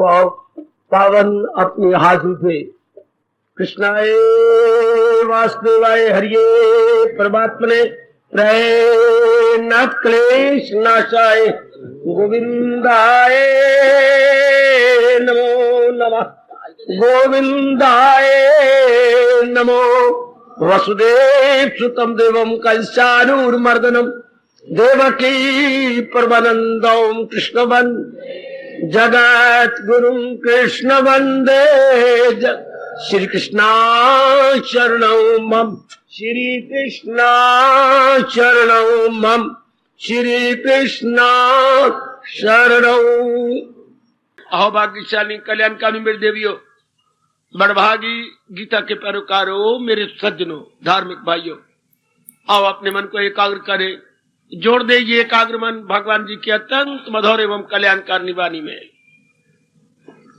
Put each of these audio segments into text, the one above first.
पावन अपने हाथों से कृष्णाय वासुदेवाय हरिये परमात्मने प्रयनाथ क्लेश नाशाय गोविंदाय नमो नमः गोविंदाय नमो वसुदेव सुतम देवम कंसानूरमर्दनम देवकी परमानंदम कृष्णवन जगत गुरु कृष्ण वंदे श्री कृष्णा शरणौ मम श्री कृष्णा शरणौ मम श्री कृष्णा शरणौ। अहो भाग्यशाली कल्याणकामी मेरी देवियों, बड़भागी गीता के पैरोकारों, मेरे सज्जनों, धार्मिक भाइयों, आओ अपने मन को एकाग्र करें, जोड़ दे ये एकाग्र मन भगवान जी के अत्यंत मधुर एवं कल्याणकारी वाणी में।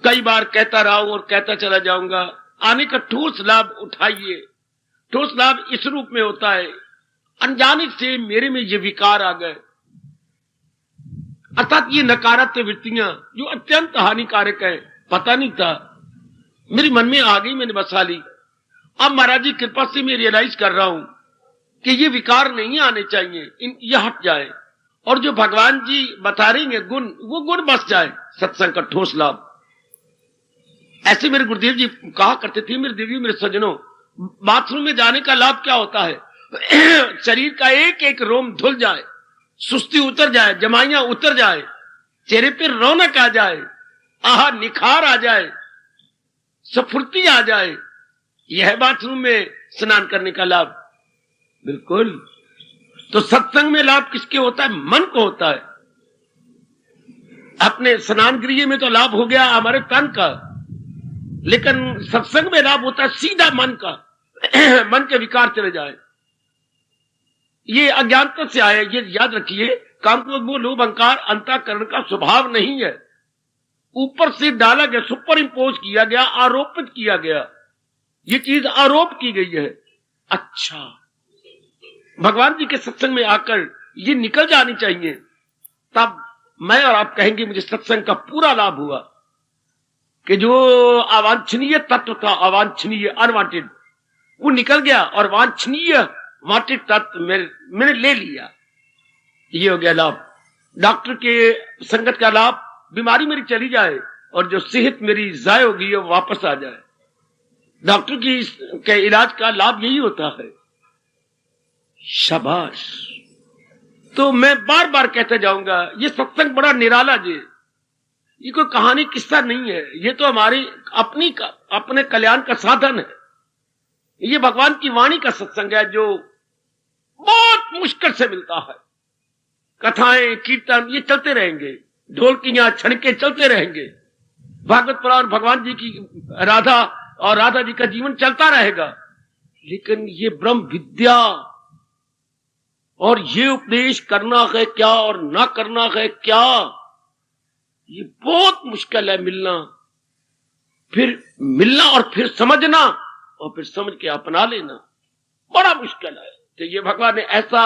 कई बार कहता रहा हूं और कहता चला जाऊंगा, आने का ठोस लाभ उठाइए। ठोस लाभ इस रूप में होता है, अनजाने से मेरे में ये विकार आ गए, अर्थात ये नकारात्मक वृत्तियां जो अत्यंत हानिकारक है, पता नहीं था, मेरे मन में आ गई, मैंने बसा ली। अब महाराज जी कृपा से मैं रियलाइज कर रहा हूं कि ये विकार नहीं आने चाहिए, ये हट जाए और जो भगवान जी बता रहे हैं गुण, वो गुण बस जाए। सत्संग का ठोस लाभ ऐसे मेरे गुरुदेव जी कहा करते थे, मेरे देवियों, मेरे सज्जनों, बाथरूम में जाने का लाभ क्या होता है? शरीर का एक एक रोम धुल जाए, सुस्ती उतर जाए, जमाइयां उतर जाए, चेहरे पे रौनक आ जाए, आहा निखार आ जाए, स्फूर्ति आ जाए। यह बाथरूम में स्नान करने का लाभ। बिल्कुल। तो सत्संग में लाभ किसके होता है? मन को होता है। अपने स्नान गृह में तो लाभ हो गया हमारे तन का, लेकिन सत्संग में लाभ होता है सीधा मन का। मन के विकार चले जाए, ये अज्ञानता से आए, ये याद रखिए। काम क्रोध मोह लोभ अहंकार अंतःकरण का स्वभाव नहीं है, ऊपर से डाला गया, सुपर इम्पोज किया गया, आरोपित किया गया, ये चीज आरोप की गई है। अच्छा, भगवान जी के सत्संग में आकर ये निकल जानी चाहिए, तब मैं और आप कहेंगे मुझे सत्संग का पूरा लाभ हुआ। कि जो अवांछनीय तत्व था, अवांछनीय अनवांटेड, वो निकल गया और वांछनीय वांटेड तत्व मैंने ले लिया। ये हो गया लाभ। डॉक्टर के संगत का लाभ, बीमारी मेरी चली जाए और जो सेहत मेरी जाय होगी वो वापस आ जाए। डॉक्टर की के इलाज का लाभ यही होता है। शाबाश। तो मैं बार बार कहते जाऊंगा, ये सत्संग बड़ा निराला जी, ये कोई कहानी किस्सा नहीं है, ये तो हमारी अपने कल्याण का साधन है। ये भगवान की वाणी का सत्संग है जो बहुत मुश्किल से मिलता है। कथाएं कीर्तन ये चलते रहेंगे, ढोलकियां छनके चलते रहेंगे, भागवत पुराण भगवान जी की राधा और राधा जी का जीवन चलता रहेगा। लेकिन ये ब्रह्म विद्या और ये उपदेश करना है क्या और ना करना है क्या, ये बहुत मुश्किल है मिलना। फिर मिलना और फिर समझना और फिर समझ के अपना लेना बड़ा मुश्किल है। तो ये भगवान ने ऐसा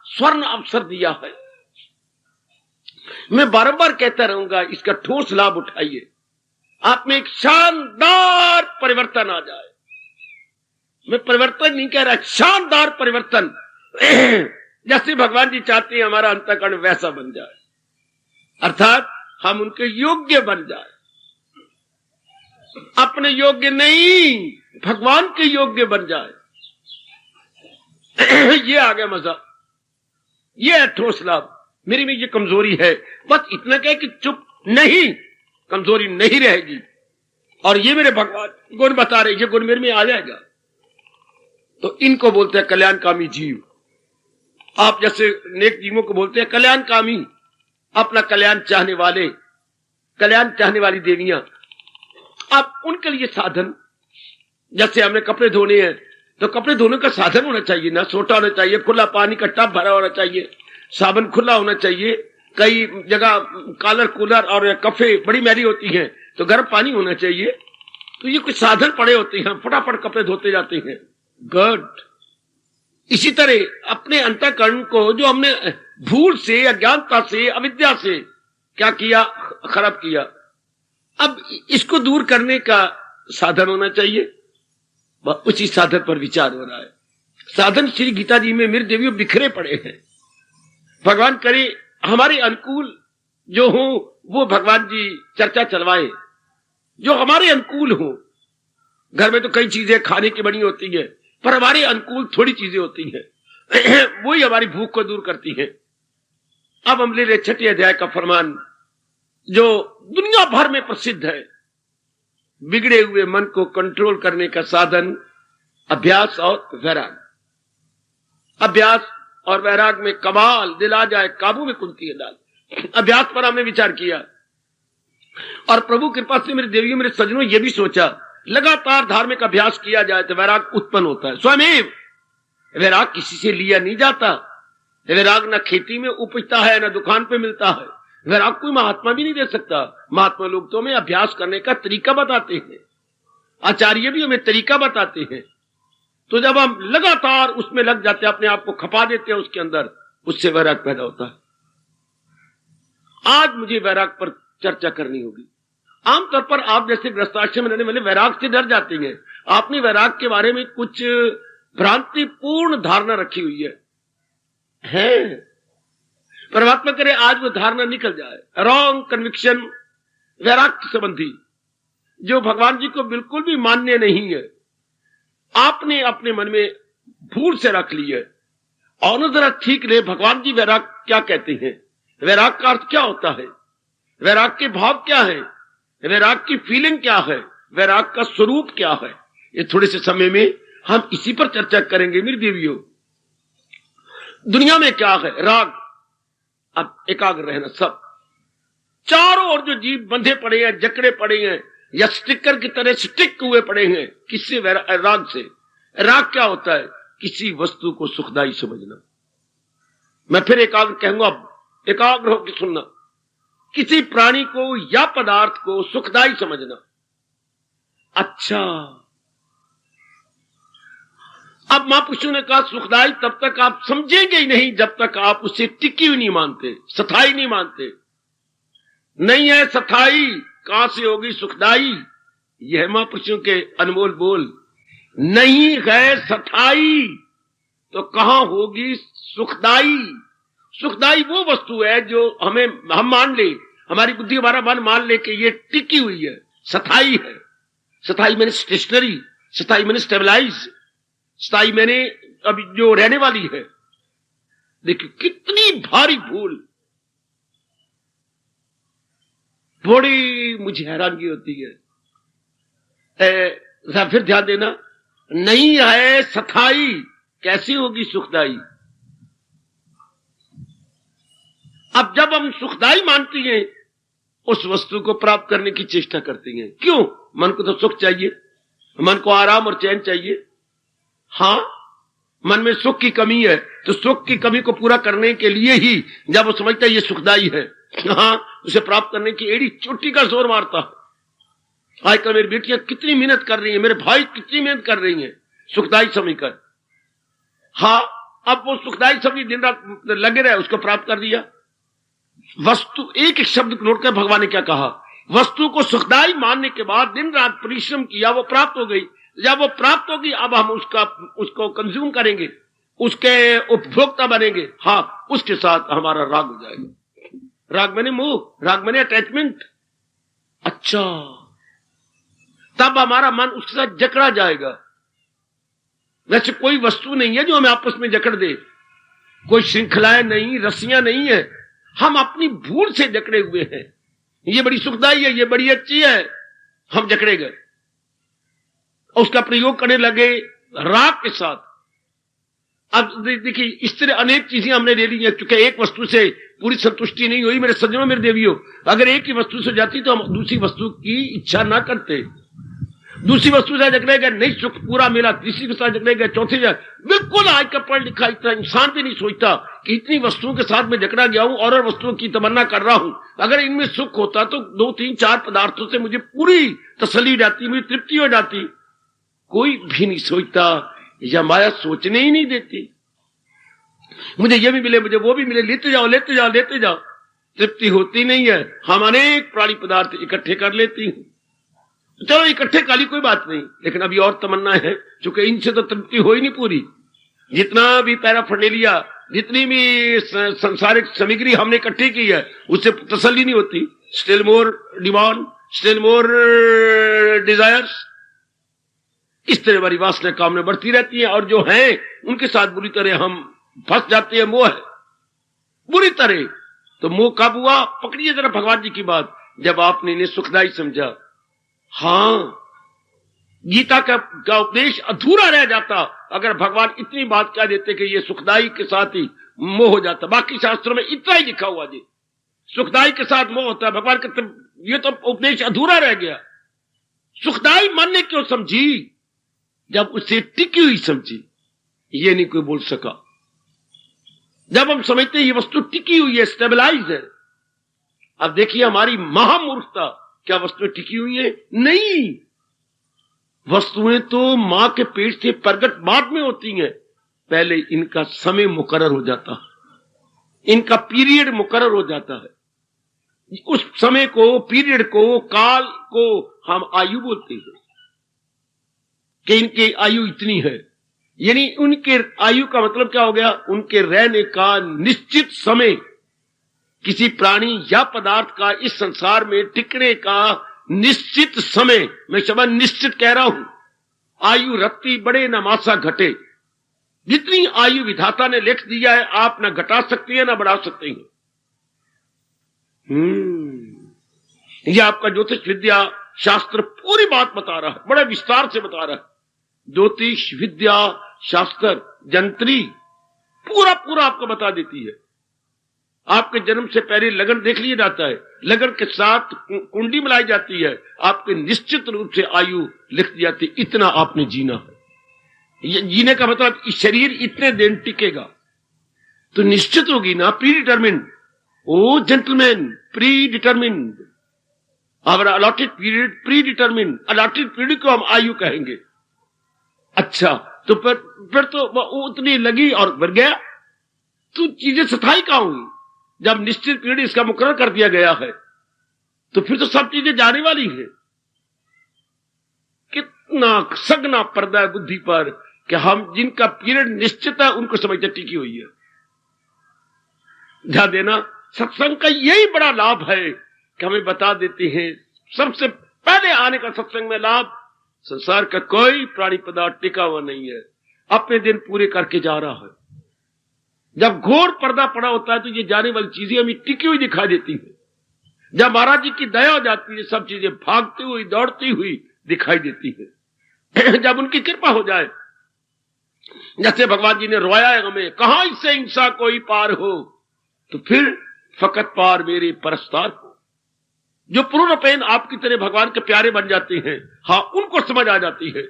स्वर्ण अवसर दिया है। मैं बार-बार कहता रहूंगा, इसका ठोस लाभ उठाइए, आप में एक शानदार परिवर्तन आ जाए। मैं परिवर्तन नहीं कह रहा, शानदार परिवर्तन। जैसे भगवान जी चाहते हैं हमारा अंतःकरण वैसा बन जाए, अर्थात हम उनके योग्य बन जाए। अपने योग्य नहीं, भगवान के योग्य बन जाए। ये आ गया मजा, ये है ठोस लाभ। मेरी में ये कमजोरी है, बस इतना कह कि चुप नहीं, कमजोरी नहीं रहेगी। और ये मेरे भगवान गुण बता रहे, ये गुण मेरे में आ जाएगा। तो इनको बोलते हैं कल्याणकामी जीव। आप जैसे नेक जीवों को बोलते हैं कल्याणकामी, अपना कल्याण चाहने वाले, कल्याण चाहने वाली देवियां। अब उनके लिए साधन, जैसे हमने कपड़े धोने हैं तो कपड़े धोने का साधन होना चाहिए ना, सोटा होना चाहिए, खुला पानी का टब भरा होना चाहिए, साबुन खुला होना चाहिए। कई जगह कॉलर कूलर और कफे बड़ी मैली होती हैं तो गर्म पानी होना चाहिए। तो ये कुछ साधन पड़े होते हैं, फटाफट कपड़े धोते जाते हैं। गुड। इसी तरह अपने अंतःकरण को जो हमने भूल से, अज्ञानता से, अविद्या से क्या किया, खराब किया, अब इसको दूर करने का साधन होना चाहिए, उसी साधन पर विचार हो रहा है। साधन श्री गीता जी में मेरे देवियों बिखरे पड़े हैं। भगवान करे हमारे अनुकूल जो हो वो भगवान जी चर्चा चलवाए, जो हमारे अनुकूल हो। घर में तो कई चीजें खाने की बनी होती है, पर हमारे अनुकूल थोड़ी चीजें होती हैं वही हमारी भूख को दूर करती हैं। अब हम ले रहे 6 अध्याय का फरमान, जो दुनिया भर में प्रसिद्ध है। बिगड़े हुए मन को कंट्रोल करने का साधन अभ्यास और वैराग। अभ्यास और वैराग में कमाल दिला जाए, काबू में कुंती है डाल। अभ्यास पर हमने विचार किया और प्रभु कृपा से मेरे देवियों मेरे सज्जनों ये भी सोचा, लगातार धार्मिक अभ्यास किया जाए तो वैराग उत्पन्न होता है स्वयं। वैराग किसी से लिया नहीं जाता। वैराग न खेती में उपजता है, न दुकान पे मिलता है। वैराग कोई महात्मा भी नहीं दे सकता। महात्मा लोग तो हमें अभ्यास करने का तरीका बताते हैं, आचार्य भी हमें तरीका बताते हैं। तो जब हम लगातार उसमें लग जाते हैं, अपने आप को खपा देते हैं उसके अंदर, उससे वैराग पैदा होता है। आज मुझे वैराग पर चर्चा करनी होगी। आमतौर पर आप जैसे गृहस्थाश्रम में रहने वाले वैराग से डर जाते हैं। आपने वैराग के बारे में कुछ भ्रांतिपूर्ण धारणा रखी हुई है। परमात्मा करे आज वो धारणा निकल जाए। रॉन्ग कन्विक्शन वैराग संबंधी जो भगवान जी को बिल्कुल भी मान्य नहीं है, आपने अपने मन में भूल से रख ली है। और जरा ठीक ले, भगवान जी वैराग क्या कहते हैं, वैराग का अर्थ क्या होता है, वैराग के भाव क्या है, वैराग की फीलिंग क्या है, वैराग का स्वरूप क्या है। ये थोड़े से समय में हम इसी पर चर्चा करेंगे मेरी देवियों। दुनिया में क्या है राग। अब एकाग्र रहना। सब चारों ओर जो जीव बंधे पड़े हैं, जकड़े पड़े हैं, या स्टिकर की तरह स्टिक हुए पड़े हैं, किससे, राग से। राग क्या होता है, किसी वस्तु को सुखदायी समझना। मैं फिर एकाग्र कहूंगा, एकाग्र होकर सुनना। किसी प्राणी को या पदार्थ को सुखदायी समझना। अच्छा, अब महापुरुषों ने कहा सुखदायी तब तक आप समझेंगे ही नहीं जब तक आप उसे टिकी हुई नहीं मानते, स्थायी नहीं मानते। नहीं है स्थायी, कहां से होगी सुखदायी। यह महापुरुषों के अनमोल बोल। नहीं है स्थायी तो कहां होगी सुखदायी। सुखदायी वो वस्तु है जो हम मान ले, हमारी बुद्धि हमारा मन मान ले कि ये टिकी हुई है, स्थायी है। स्थायी मैंने स्टेशनरी, स्थायी मैंने स्टेबलाइज, स्थायी मैंने अभी जो रहने वाली है। देखिए कितनी भारी भूल, बड़ी मुझे हैरानगी होती है। फिर ध्यान देना, नहीं है स्थायी कैसी होगी सुखदायी। अब जब हम सुखदायी मानती हैं, उस वस्तु को प्राप्त करने की चेष्टा करती हैं। क्यों? मन को तो सुख चाहिए, मन को आराम और चैन चाहिए। हाँ, मन में सुख की कमी है तो सुख की कमी को पूरा करने के लिए ही जब वो समझता है ये सुखदायी है, हाँ, उसे प्राप्त करने की एड़ी चोटी का जोर मारता है। आजकल मेरी बेटियां कितनी मेहनत कर रही हैं, मेरे भाई कितनी मेहनत कर रही हैं सुखदायी समझकर। हाँ, अब वो सुखदायी समझ दिन रात लगे रहे, उसको प्राप्त कर दिया। वस्तु, एक एक शब्द नोट कर भगवान ने क्या कहा, वस्तु को सुखदायी मानने के बाद दिन रात परिश्रम किया, वो प्राप्त हो गई। जब वो प्राप्त होगी अब हम उसको कंज्यूम करेंगे, उसके उपभोक्ता बनेंगे। हाँ, उसके साथ हमारा राग हो जाएगा। राग मैंने मोह, राग मैंने अटैचमेंट। अच्छा, तब हमारा मन उसके साथ जकड़ा जाएगा। वैसे कोई वस्तु नहीं है जो हमें आपस में जकड़ दे, कोई श्रृंखलाएं नहीं, रस्सियां नहीं है, हम अपनी भूल से जकड़े हुए हैं। ये बड़ी सुखदायी है, ये बड़ी अच्छी है, हम जकड़े गए, उसका प्रयोग करने लगे राग के साथ। अब देखिए इस तरह अनेक चीजें हमने ले ली हैं, क्योंकि एक वस्तु से पूरी संतुष्टि नहीं हुई। मेरे सज्जनों, मेरे देवियों, अगर एक ही वस्तु से जाती तो हम दूसरी वस्तु की इच्छा ना करते। दूसरी वस्तु से जकड़े गए, नहीं सुख पूरा मिला, तीसरी के साथ जकड़े गए, चौथी जगह। बिल्कुल आज का पढ़ लिखा इतना इंसान भी नहीं सोचता कि इतनी वस्तुओं के साथ मैं जकड़ा गया हूं और वस्तुओं की तमन्ना कर रहा हूं। अगर इनमें सुख होता तो 2, 3, 4 पदार्थों से मुझे पूरी तसल्ली जाती, मुझे तृप्ति हो जाती। कोई भी नहीं सोचता, या माया सोचने ही नहीं देती। मुझे ये भी मिले, मुझे वो भी मिले, लेते जाओ लेते जाओ लेते जाओ। तृप्ति होती नहीं है। हम अनेक प्राणी पदार्थ इकट्ठे कर लेती हैं, चलो इकट्ठे काली कोई बात नहीं, लेकिन अभी और तमन्ना है, चूंकि इनसे तो तृप्ति हो ही नहीं पूरी। जितना भी पैराफर्नेलिया, जितनी भी संसारिक सामग्री हमने इकट्ठी की है, उससे तसल्ली नहीं होती। Still more demand, still more desires, इस तरह हमारी वासना कामना बढ़ती रहती है, और जो है उनके साथ बुरी तरह हम फंस जाते हैं। मोह है बुरी तरह। तो मोह कब हुआ? पकड़िए जरा भगवान जी की बात, जब आपने इन्हें सुखदाई समझा। हाँ, गीता का उपदेश अधूरा रह जाता अगर भगवान इतनी बात कह देते कि ये सुखदाई के साथ ही मोह हो जाता। बाकी शास्त्रों में इतना ही लिखा हुआ जी, सुखदाई के साथ मोह होता है। भगवान कहते ये तो उपदेश अधूरा रह गया। सुखदाई मन ने क्यों समझी? जब उसे टिकी हुई समझी। ये नहीं कोई बोल सका। जब हम समझते हैं ये वस्तु टिकी हुई है, स्टेबलाइज है। अब देखिए हमारी महामूर्खता, क्या वस्तुएं टिकी हुई है? नहीं, वस्तुएं तो मां के पेट से प्रकट बाद में होती हैं। पहले इनका समय मुकर्रर हो जाता है, इनका पीरियड मुकर्रर हो जाता है। उस समय को, पीरियड को, काल को हम आयु बोलते हैं कि इनकी आयु इतनी है। यानी उनके आयु का मतलब क्या हो गया? उनके रहने का निश्चित समय, किसी प्राणी या पदार्थ का इस संसार में टिकने का निश्चित समय। मैं शब्द निश्चित कह रहा हूं। आयु रत्ती बढ़े न मासा घटे। जितनी आयु विधाता ने लिख दिया है, आप ना घटा सकते हैं ना बढ़ा सकते हैं। यह आपका ज्योतिष विद्या शास्त्र पूरी बात बता रहा है, बड़े विस्तार से बता रहा है। ज्योतिष विद्या शास्त्र जंत्री पूरा पूरा आपको बता देती है। आपके जन्म से पहले लगन देख लिया जाता है, लगन के साथ कुंडली मिलाई जाती है, आपके निश्चित रूप से आयु लिख दी जाती है। इतना आपने जीना है। ये जीने का मतलब इस शरीर इतने दिन टिकेगा, तो निश्चित होगी ना, predetermined. Oh gentleman, predetermined. Our allotted period predetermined. Allotted period को हम आयु कहेंगे। अच्छा, तो फिर तो उतनी लगी और बढ़ गया, तो चीजें स्थायी कहां हुई? जब निश्चित पीरियड इसका मुकर्रर कर दिया गया है, तो फिर तो सब चीजें जाने वाली है। कितना सगना पर्दा है बुद्धि पर कि हम जिनका पीरियड निश्चित है उनको समझते टिकी हुई है। ध्यान देना, सत्संग का यही बड़ा लाभ है कि हमें बता देते हैं सबसे पहले आने का सत्संग में लाभ, संसार का कोई प्राणी पदार्थ टिका हुआ नहीं है, अपने दिन पूरे करके जा रहा है। जब घोर पर्दा पड़ा होता है तो ये जाने वाली चीजें हमें टिकी हुई दिखाई देती है। जब महाराज जी की दया हो जाती है, सब चीजें भागती हुई दौड़ती हुई दिखाई देती है। जब उनकी कृपा हो जाए, जैसे भगवान जी ने रोया है हमें, कहां इससे हिंसा कोई पार हो, तो फिर फकत पार मेरे परस्तार हो। जो पूर्णपेन आपकी तरह भगवान के प्यारे बन जाते हैं, हाँ, उनको समझ आ जाती है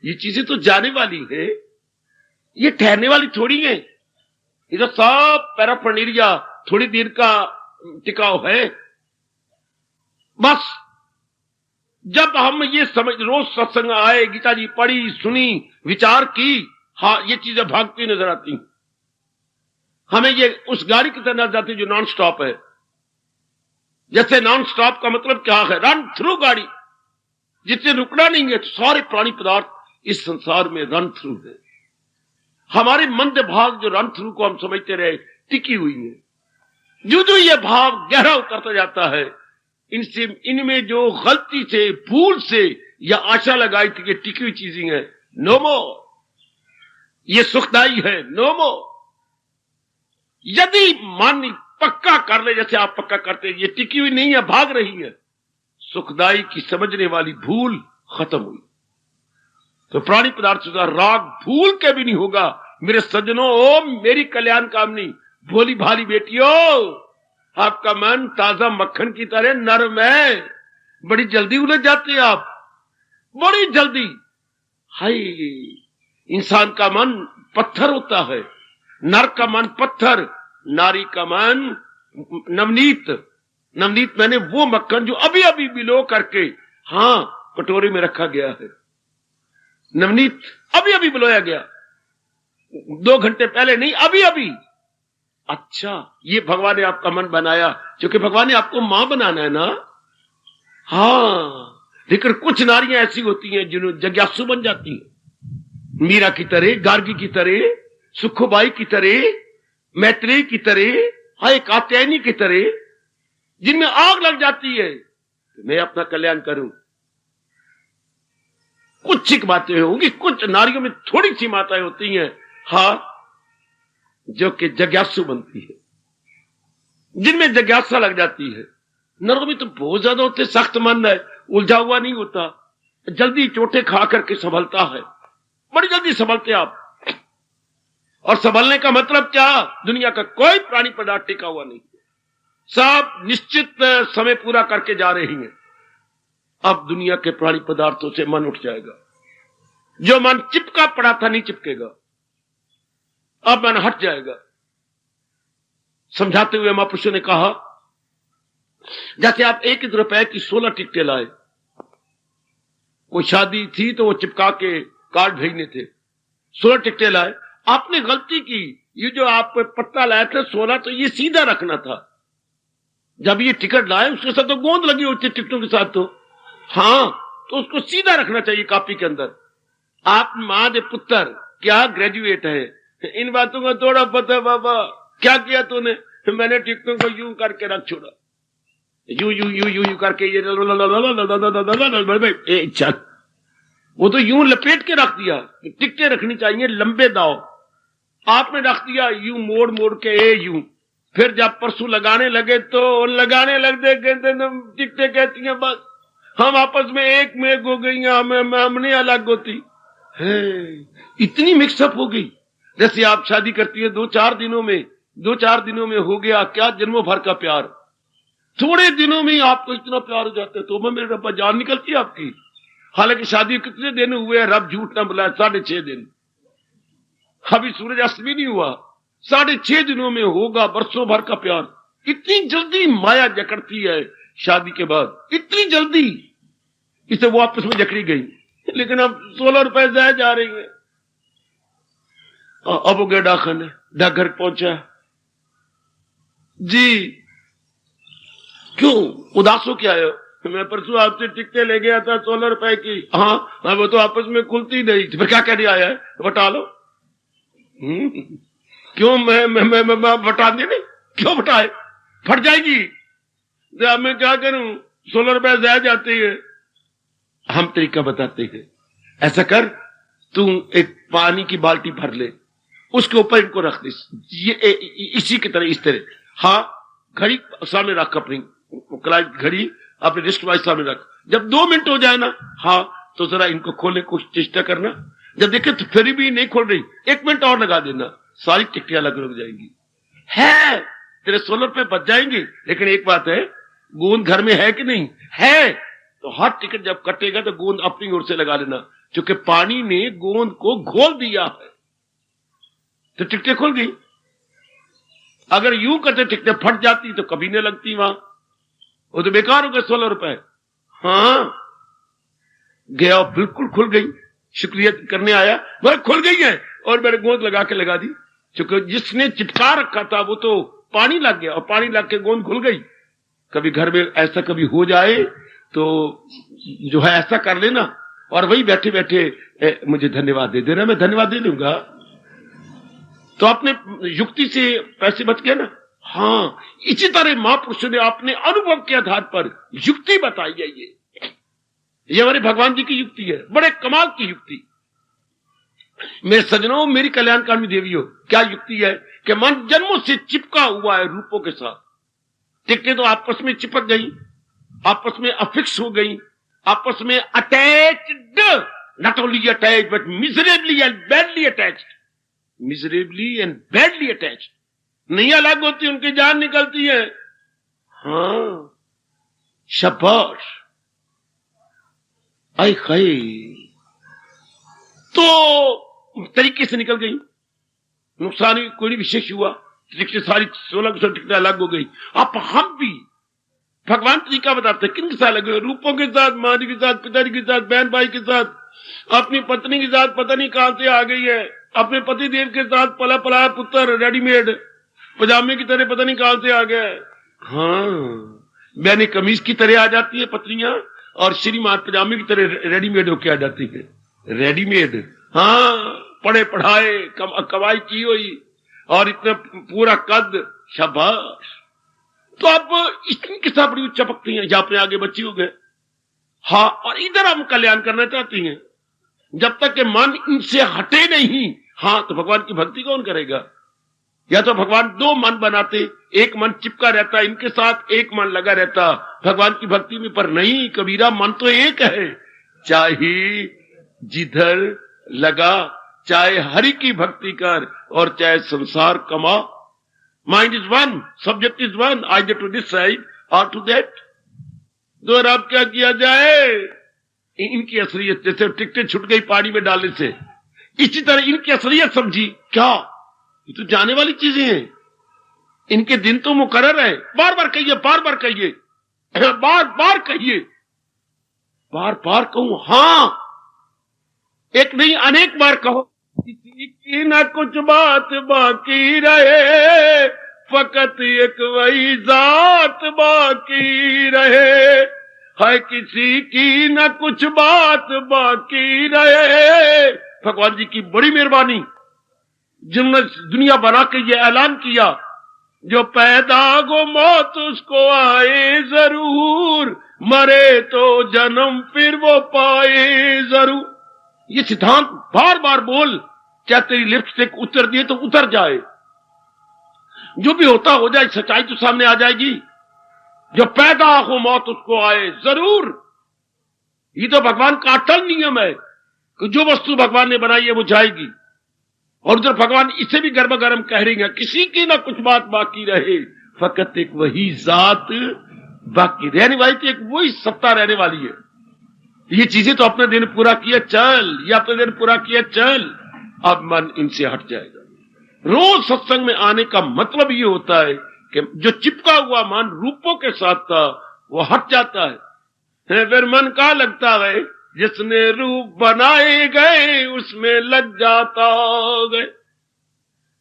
ये चीजें तो जाने वाली है, ये ठहरने वाली थोड़ी है। ये तो सब पैराफर्नेलिया थोड़ी देर का टिकाव है। बस जब हम ये समझ, रोज सत्संग आए, गीता जी पढ़ी, सुनी, विचार की, हाँ, ये चीजें भागती नजर आती। हमें ये उस गाड़ी की तरह नजर आती जो नॉन स्टॉप है। जैसे नॉन स्टॉप का मतलब क्या है? रन थ्रू गाड़ी, जिससे रुकना नहीं है। तो सारे प्राणी पदार्थ इस संसार में रन थ्रू है। हमारे मंद भाग जो रन थ्रू को हम समझते रहे टिकी हुई है। जो जो ये भाव गहरा उतरता जाता है, इनसे, इनमें जो गलती से, भूल से या आशा लगाई थी कि टिकी हुई चीजें हैं, नो मोर, ये सुखदाई है, नो मोर। यदि मन पक्का कर ले, जैसे आप पक्का करते हैं, ये टिकी हुई नहीं है, भाग रही है, सुखदाई की समझने वाली भूल खत्म हुई। तो प्राणी पदार्थ का राग भूल के भी नहीं होगा। मेरे सज्जनों, ओ मेरी कल्याण कामनी भोली भाली बेटियों, आपका मन ताजा मक्खन की तरह नरम है। बड़ी जल्दी उलझ जाते हैं आप, बड़ी जल्दी। हाय, इंसान का मन पत्थर होता है, नर का मन पत्थर, नारी का मन नवनीत। नवनीत मैंने वो मक्खन जो अभी अभी बिलो करके, हाँ, कटोरे में रखा गया है। नवनीत अभी अभी बिलोया गया, 2 घंटे पहले नहीं, अभी अभी। अच्छा, ये भगवान ने आपका मन बनाया, क्योंकि भगवान ने आपको मां बनाना है ना। हाँ, लेकिन कुछ नारियां ऐसी होती हैं जिन्होंने जिज्ञासु बन जाती हैं, मीरा की तरह, गार्गी की तरह, सुखोबाई की तरह, मैत्रेयी की तरह, हाय कात्यायनी की तरह, जिनमें आग लग जाती है कि मैं अपना कल्याण करूं। कुछ एक बातें होंगी, कुछ नारियों में थोड़ी सी माताएं होती हैं, हाँ, जो कि जिज्ञासु बनती है, जिनमें जिज्ञासा लग जाती है। नरों में तो बहुत ज्यादा होते, सख्त मन है, उलझा हुआ नहीं होता, जल्दी चोटें खा करके संभलता है, बड़ी जल्दी संभलते आप। और संभलने का मतलब क्या? दुनिया का कोई प्राणी पदार्थ टिका हुआ नहीं, सब निश्चित समय पूरा करके जा रही हैं। अब दुनिया के प्राणी पदार्थों से मन उठ जाएगा, जो मन चिपका पड़ा था नहीं चिपकेगा, अब मन हट जाएगा। समझाते हुए महापुरुषों ने कहा, जैसे आप 1 रुपए की 16 टिकटें लाए, कोई शादी थी तो वो चिपका के कार्ड भेजने थे, 16 टिकटें लाए, आपने गलती की, ये जो आप पट्टा लाए थे 16, तो ये सीधा रखना था। जब ये टिकट लाए उसके साथ तो गोंद लगी होती टिकटों के साथ, तो हाँ, तो उसको सीधा रखना चाहिए कापी के अंदर। आप मां दे पुत्र क्या ग्रेजुएट है, इन बातों का थोड़ा पता है बाबा, क्या किया तूने? मैंने टिकटों को यूं करके रख छोड़ा, you you you you you करके, ये चल, वो तो यूं लपेट के रख दिया। टिकटें रखनी चाहिए लंबे दाव, आपने रख दिया यूं मोड़ मोड़ के, यूं। फिर जब परसों लगाने लगे तो लगाने लग दे, टिकटें कहती हैं बस हम आपस में एक मेघ हो गई, हमने अलग होती है। इतनी मिक्सअप हो गई, जैसे आप शादी करती है 2-4 दिनों में हो गया क्या जन्मों भर का प्यार, थोड़े दिनों में ही आपको इतना प्यार हो जाता है, तो मैं मेरे रब्बा जान निकलती है आपकी। हालांकि शादी कितने दिन हुए हैं, रब झूठ ना बुलाए, 6.5 दिन, अभी सूरज अस्त भी नहीं हुआ, 6.5 दिनों में होगा बरसों भर का प्यार। इतनी जल्दी माया जकड़ती है शादी के बाद, इतनी जल्दी। इसे वो आपस में जकड़ी गई, लेकिन अब 16 रुपए जाए जा रही है। अब हो गया डाकखाने, डाकघर पहुंचा जी, क्यों उदास हो क्या आए? मैं परसों आपसे टिकटें ले गया था 16 रुपए की, हाँ, वो तो आपस में खुलती नहीं थी, फिर क्या कहने आया है? बता लो। क्यों मैं बता दे नहीं, क्यों बटाए? फट जाएगी। तो मैं क्या करूं, 16 रुपए जाया जाते हैं। हम तरीका बताते हैं, ऐसा कर, तू एक पानी की बाल्टी भर ले, उसके ऊपर इनको रख दे, ये इसी की तरह, इस तरह, हाँ, घड़ी सामने रख, अपनी घड़ी अपने रिस्ट वाइज सामने रख। जब 2 मिनट हो जाए ना, हाँ, तो जरा इनको खोलने की चेष्टा करना। जब देखे तो फिर भी नहीं खोल रही, 1 मिनट और लगा देना, सारी टिकटियां अलग लग जाएंगी। है तेरे 16 रुपए बच जाएंगे। लेकिन एक बात है, गोंद घर में है कि नहीं है, तो हर टिकट जब कटेगा तो गोंद अपनी ओर से लगा लेना, क्योंकि पानी ने गोंद को घोल दिया है, तो टिकटें खुल गई। अगर यूं करते टिकटें फट जाती तो कभी नहीं लगती वहां, वो तो बेकार हो गए 16 रुपए। हाँ, गया बिल्कुल खुल गई, शुक्रिया करने आया, मगर खुल गई है, और मैंने गोंद लगा के लगा दी, क्योंकि जिसने चिपका रखा था वो तो पानी लग गया, और पानी लग के गोंद खुल गई। कभी घर में ऐसा कभी हो जाए तो जो है ऐसा कर लेना, और वही बैठे बैठे मुझे धन्यवाद दे देना, मैं धन्यवाद दे लूंगा, तो आपने युक्ति से पैसे बच गए ना। हाँ, इसी तरह महापुरुषों ने अपने अनुभव के आधार पर युक्ति बताई है। ये हमारे भगवान जी की युक्ति है, बड़े कमाल की युक्ति। मेरे सजनों, मेरी कल्याणकारिणी देवियों, क्या युक्ति है कि मन जन्मों से चिपका हुआ है रूपों के साथ। टिकटें तो आपस में चिपक गई, आपस में अफिक्स हो गई, आपस में attached, not only attached but miserably and badly attached, miserably and badly attached. नहीं अलग होती, उनकी जान निकलती है। हाँ, शाबाश, आई खाई, तो तरीके से निकल गई, नुकसान कोई नहीं विशेष हुआ, टिकटें सारी 1600 टिकटें अलग हो गई। अब हम भी भगवान तरीका बताते हैं, किन के साथ लगे, रूपों के साथ, माँ जी के साथ, पिताजी के साथ, बहन भाई के साथ, अपनी पत्नी के साथ पता नहीं कहां से आ गई है, अपने पति देव के साथ पला पला पुत्र रेडीमेड, पजामे की तरह पता नहीं कहां से आ गया। हाँ, मैंने कमीज की तरह आ जाती है पत्नियां, और श्रीमान पजामे की तरह रेडीमेड होके आ जाती है। रेडीमेड, हाँ, पढ़े पढ़ाए, कमाई की हुई, और इतना पूरा कद, शाबाश। तो अब इनके साथ बड़ी चपकती हैं, जहां अपने आगे बच्ची हो गए। हाँ, और इधर हम कल्याण करना चाहती हैं। जब तक के मन इनसे हटे नहीं, हाँ, तो भगवान की भक्ति कौन करेगा? या तो भगवान दो मन बनाते, एक मन चिपका रहता इनके साथ, एक मन लगा रहता भगवान की भक्ति में। पर नहीं कबीरा, मन तो एक है, चाहे जिधर लगा, चाहे हरि की भक्ति कर और चाहे संसार कमा। Mind is one, subject is one, either to this side और टू दैट। तो अब क्या किया जाए? इनकी असलियत, जैसे टिकटें छुट गई पानी में डालने से, इसी तरह इनकी असलियत समझी। क्या? ये तो जाने वाली चीजें हैं, इनके दिन तो मुकर्रर है। बार बार कहिए, बार बार कहिए, बार बार कहिए, बार बार कहूं? हाँ, एक नहीं अनेक बार कहो। किसी की ना कुछ बात बाकी रहे, फकत एक वही जात बाकी रहे। है किसी की ना कुछ बात बाकी रहे। भगवान जी की बड़ी मेहरबानी, जिन्होंने दुनिया बना के ये ऐलान किया, जो पैदा गो मौत उसको आए जरूर, मरे तो जन्म फिर वो पाए जरूर। ये सिद्धांत बार बार बोल, क्या तेरी लिपस्टिक उतर दिए तो उतर जाए, जो भी होता हो जाए, सच्चाई तो सामने आ जाएगी। जो पैदा हो मौत उसको आए जरूर, ये तो भगवान का अटल नियम है कि जो वस्तु भगवान ने बनाई है वो जाएगी। और उधर भगवान इसे भी गर्म गर्म कह रही है, किसी की ना कुछ बात बाकी रहे, फकत एक वही जात बाकी रहने वाली थी, एक वही सत्ता रहने वाली है। ये चीजें तो अपने दिन पूरा किया चल, या अपने दिन पूरा किया चल, अब मन इनसे हट जाएगा। रोज सत्संग में आने का मतलब ये होता है कि जो चिपका हुआ मन रूपों के साथ था वो हट जाता है। फिर मन का लगता है, जिसने रूप बनाए गए उसमें लग जाता गए।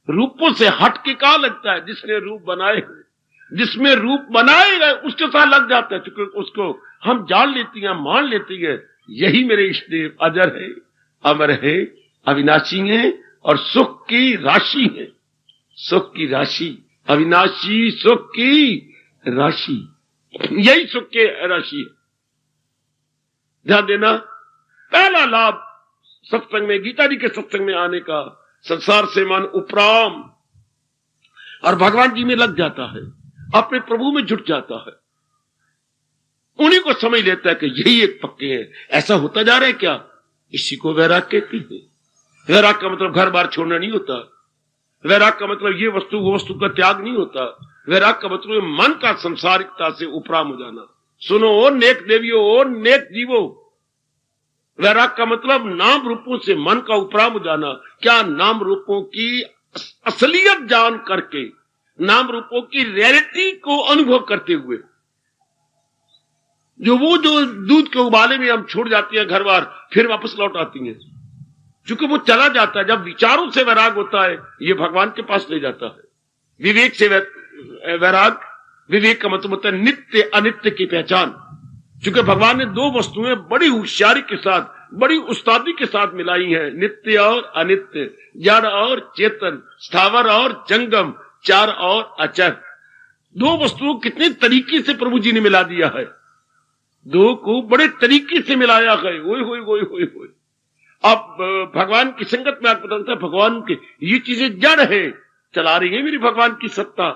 रूपों से हट के का लगता है? जिसने रूप बनाए गए, जिसमें रूप बनाए गए उसके साथ लग जाता है, क्योंकि उसको हम जान लेती हैं, मान लेती है, यही मेरे इष्ट देव अजर है, अमर है, अविनाशी है और सुख की राशि है। सुख की राशि, अविनाशी सुख की राशि, यही सुख की राशि है। ध्यान देना, पहला लाभ सत्संग में, गीता जी के सत्संग में आने का, संसार से मन उपराम और भगवान जी में लग जाता है, अपने प्रभु में जुट जाता है। उन्हीं को समझ लेता है कि यही एक पक्के हैं। ऐसा होता जा रहा है क्या? इसी को वैराग कहती है। वैराग का मतलब घर बार छोड़ना नहीं होता। वैराग का मतलब ये वस्तु वो वस्तु का त्याग नहीं होता। वैराग का मतलब मन का संसारिकता से उपराम हो जाना। सुनो ओ नेक देवियों, ओ नेक जीवो, वैराग का मतलब नाम रूपों से मन का उपराम हो जाना। क्या? नाम रूपों की असलियत जान करके, नाम रूपों की रियलिटी को अनुभव करते हुए। जो दूध के उबाले में हम छोड़ जाती हैं घर बार, फिर वापस लौट आती हैं, क्योंकि वो चला जाता है। जब विचारों से वैराग होता है, ये भगवान के पास ले जाता है। विवेक से वैराग, विवेक का मतलब होता है नित्य अनित्य की पहचान। क्योंकि भगवान ने दो वस्तुएं बड़ी होशियारी के साथ, बड़ी उस्तादी के साथ मिलाई हैं, नित्य और अनित्य, जड़ और चेतन, स्थावर और जंगम, चार और अचर। दो वस्तुओं कितने तरीके से प्रभु जी ने मिला दिया है, दो को बड़े तरीके से मिलाया है। ओए अब भगवान की संगत में आपको पता है, भगवान के ये चीजें जड़ है, चला रही है मेरी भगवान की सत्ता,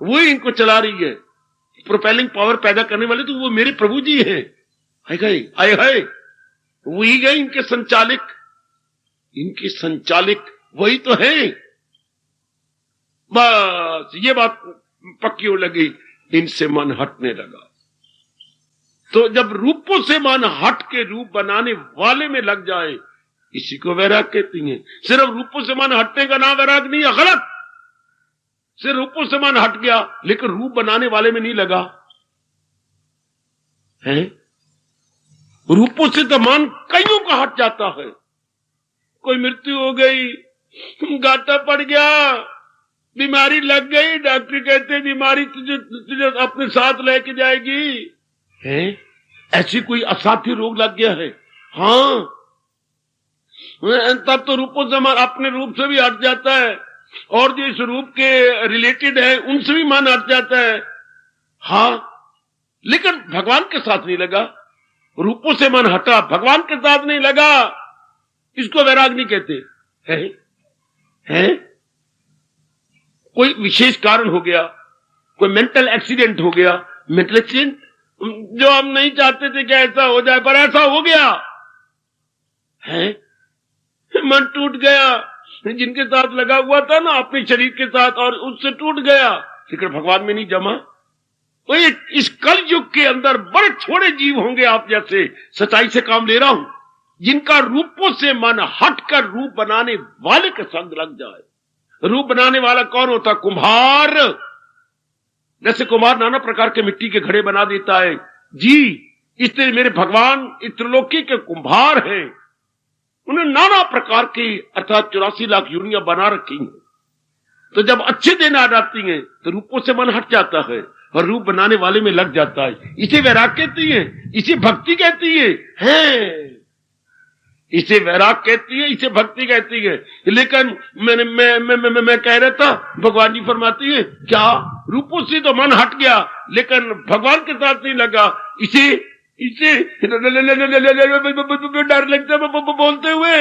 वही इनको चला रही है। प्रोपेलिंग पावर पैदा करने वाले तो वो मेरे प्रभु जी हैं। आए हाय, वही गए इनके संचालिक, इनके संचालिक वही तो है। बस ये बात पक्की हो लगी, इनसे मन हटने लगा। तो जब रूपों से मन हट के रूप बनाने वाले में लग जाए, इसी को वैराग कहती हैं। सिर्फ रूपों से मन हटने का नाम वैराग नहीं है, गलत। सिर्फ रूपों से मन हट गया, लेकिन रूप बनाने वाले में नहीं लगा है। रूपों से तो मन कईयों का हट जाता है। कोई मृत्यु हो गई, घाटा पड़ गया, बीमारी लग गई, डॉक्टर कहते हैं बीमारी तुझे तुझे अपने साथ लेके जाएगी। है ऐसी कोई असाध्य रोग लग गया है? हाँ, तब तो रूपों से मन अपने रूप से भी हट जाता है, और जो इस रूप के रिलेटेड है उनसे भी मन हट जाता है। हाँ, लेकिन भगवान के साथ नहीं लगा। रूपों से मन हटा, भगवान के साथ नहीं लगा, इसको वैराग नहीं कहते है? कोई विशेष कारण हो गया, कोई मेंटल एक्सीडेंट हो गया, मेंटल एक्सीडेंट जो हम नहीं चाहते थे कि ऐसा हो जाए, पर ऐसा हो गया है। मन टूट गया, जिनके साथ लगा हुआ था ना अपने शरीर के साथ, और उससे टूट गया, लेकिन भगवान में नहीं जमा। तो इस कल युग के अंदर बड़े थोड़े जीव होंगे आप जैसे, सच्चाई से काम ले रहा हूं, जिनका रूपों से मन हटकर रूप बनाने वाले के संग लग जाए। रूप बनाने वाला कौन होता? कुम्हार। जैसे कुम्हार नाना प्रकार के मिट्टी के घड़े बना देता है जी, इसलिए मेरे भगवान इस त्रिलोकी के कुम्हार हैं। उन्होंने नाना प्रकार की अर्थात 84 लाख यूनियां बना रखी हैं। तो जब अच्छे दिन आ जाती हैं तो रूपों से मन हट जाता है और रूप बनाने वाले में लग जाता है। इसे वैराग कहती है, इसे भक्ति कहती है। इसे वैराग कहती है, इसे भक्ति कहती है। लेकिन मैं कह रहा था, भगवान जी फरमाती है क्या रूपों से तो मन हट गया लेकिन भगवान के साथ नहीं लगा। इसे डर लगता है बोलते हुए।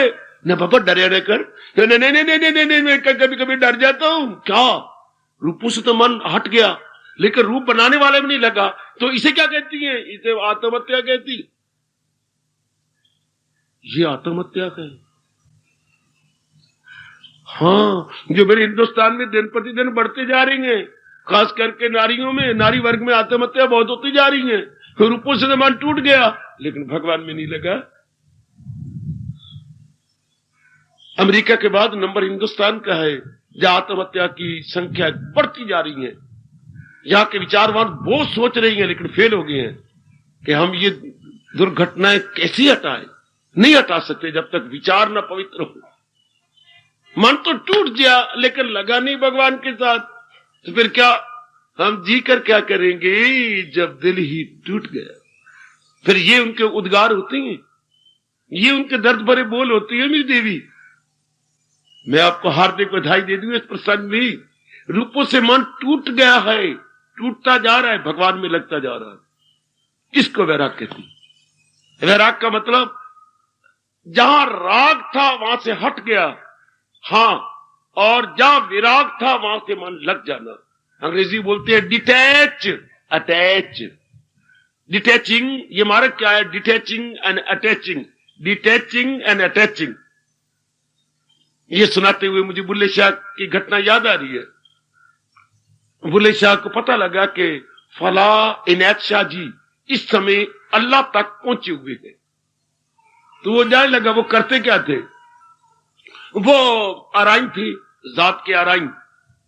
न बाबा डरे न कर, नहीं कभी कभी डर जाता हूं। क्या रूपों से तो मन हट गया लेकिन रूप बनाने वाले में नहीं लगा, तो इसे क्या कहती है? इसे आत्महत्या कहती। ये आत्महत्या है। हाँ, जो मेरे हिंदुस्तान में दिन प्रतिदिन बढ़ते जा रही हैं, खास करके नारियों में, नारी वर्ग में आत्महत्या बहुत होती जा रही है। रूपों से मन टूट गया लेकिन भगवान में नहीं लगा। अमेरिका के बाद नंबर हिंदुस्तान का है, जहां आत्महत्या की संख्या बढ़ती जा रही है। यहां के विचारवान बहुत सोच रही हैं लेकिन फेल हो गए हैं कि हम ये दुर्घटनाएं कैसे हटाएं। नहीं हटा सकते जब तक विचार न पवित्र हो। मन तो टूट गया लेकिन लगा नहीं भगवान के साथ, तो फिर क्या हम जी कर क्या करेंगे जब दिल ही टूट गया? फिर ये उनके उद्गार होते हैं, ये उनके दर्द भरे बोल होती है। मेरी देवी, मैं आपको हार्दिक बधाई दे दूं इस प्रसंग में। रूपों से मन टूट गया है, टूटता जा रहा है, भगवान में लगता जा रहा है। इसको वैराग कहती है। वैराग का मतलब जहां राग था वहां से हट गया, हाँ, और जहां विराग था वहां से मन लग जाना। अंग्रेजी बोलते हैं डिटैच, अटैच। डिटैचिंग, ये मार्ग क्या है? Detaching and attaching, detaching and attaching. ये सुनाते हुए मुझे बुल्ले शाह की घटना याद आ रही है। बुल्ले शाह को पता लगा कि फला इनायत शाह जी इस समय अल्लाह तक पहुंचे हुए हैं। तो वो जाने लगा, वो करते क्या थे? वो आराइन थी, जात के आराइन।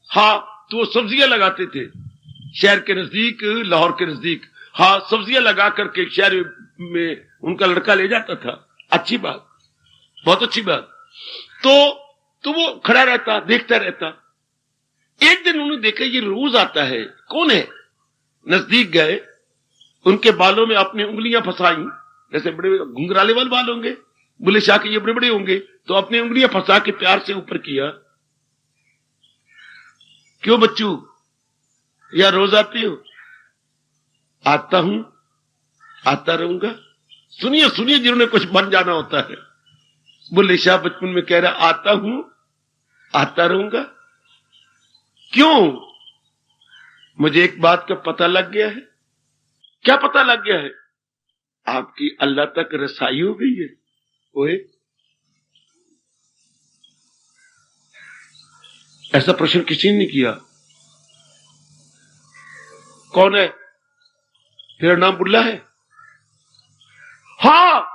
हाँ, तो वो सब्जियां लगाते थे शहर के नजदीक, लाहौर के नजदीक। हाँ, सब्जियां लगा करके शहर में उनका लड़का ले जाता था। अच्छी बात, बहुत अच्छी बात। तो वो खड़ा रहता, देखता रहता। एक दिन उन्होंने देखा ये रोज आता है, कौन है? नजदीक गए, उनके बालों में अपनी उंगलियां फंसाई, जैसे बड़े घुंघराले वाले बाल होंगे, बुल्ले शाह के ये बड़े बड़े होंगे, तो अपनी उंगलियां फंसा के प्यार से ऊपर किया। क्यों बच्चू, या रोज आती हो? आता हूं, आता रहूंगा। सुनिए सुनिए, जिन्होंने कुछ बन जाना होता है। बुल्ले शाह बचपन में कह रहा, आता हूं, आता रहूंगा। क्यों? मुझे एक बात का पता लग गया है। क्या पता लग गया है? आपकी अल्लाह तक रसाई हो गई है। ओए, ऐसा प्रश्न किसी ने नहीं किया। कौन है? तेरा नाम बुल्ला है? हाँ,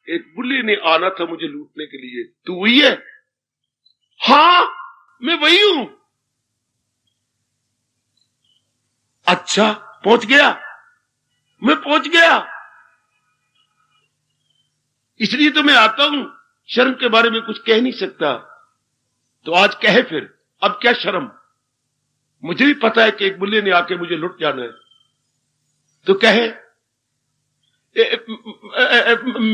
एक बुल्ले ने आना था मुझे लूटने के लिए। तू वही है? हाँ, मैं वही हूं। अच्छा, पहुंच गया? मैं पहुंच गया, इसलिए तो मैं आता हूं। शर्म के बारे में कुछ कह नहीं सकता, तो आज कहे फिर। अब क्या शर्म, मुझे भी पता है कि एक बुल्ले ने आके मुझे लुट जाना है, तो कहे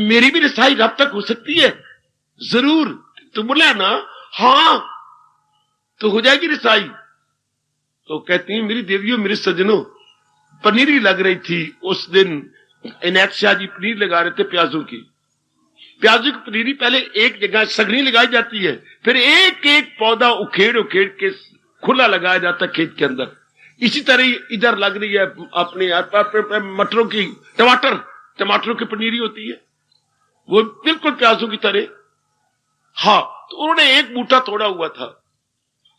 मेरी भी रिसाई रब तक हो सकती है, जरूर। तो बोला ना, हाँ तो हो जाएगी रिसाई। तो कहती है मेरी देवियों मेरे सजनों, पनीरी लग रही थी उस दिन, इनायत शाह जी पनीर लगा रहे थे प्याजों की पनीरी पहले एक जगह सगनी लगाई जाती है, फिर एक एक पौधा उखेड़ उखेड़ के खुला लगाया जाता है खेत के अंदर। इसी तरह इधर लग रही है अपने मटरों की, टमाटरों की पनीरी होती है, वो बिल्कुल प्याजों की तरह। हाँ, तो उन्होंने एक बूटा तोड़ा हुआ था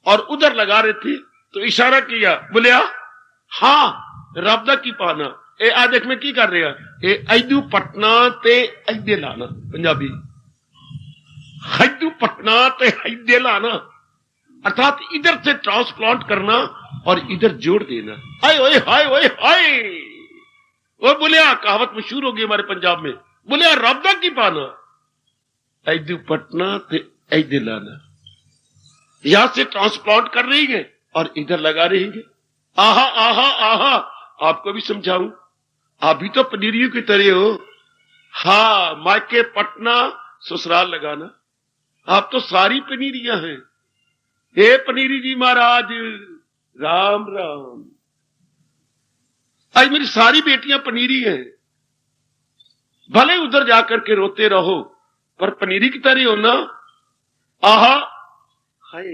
और उधर लगा रहे थे, तो इशारा किया, बोले हाँ रबदा की पाना ए आ देख में की कर रहे हैं, ए ऐदू पटना ते ऐदे लाना, पंजाबी हैदू पटना ते हैदे लाना, अर्थात इधर से ट्रांसप्लांट करना और इधर जोड़ देना। हाय ओए हाय ओए हाय, वो बोलिया कहावत मशहूर हो गई हमारे पंजाब में, बोलिया रबदा की पाना ऐदू पटना ते ऐदे लाना, यहां से ट्रांसप्लांट कर रही है और इधर लगा रही है। आहा आहा आहा, आपको भी समझाऊं, आप भी तो पनीरियों की तरह हो। हाँ, मायके पटना ससुराल लगाना, आप तो सारी पनीरियां हैं। हे पनीरी जी महाराज, राम राम। आज मेरी सारी बेटियां पनीरी हैं, भले उधर जाकर के रोते रहो पर पनीरी की तरह हो ना। आहा हाय,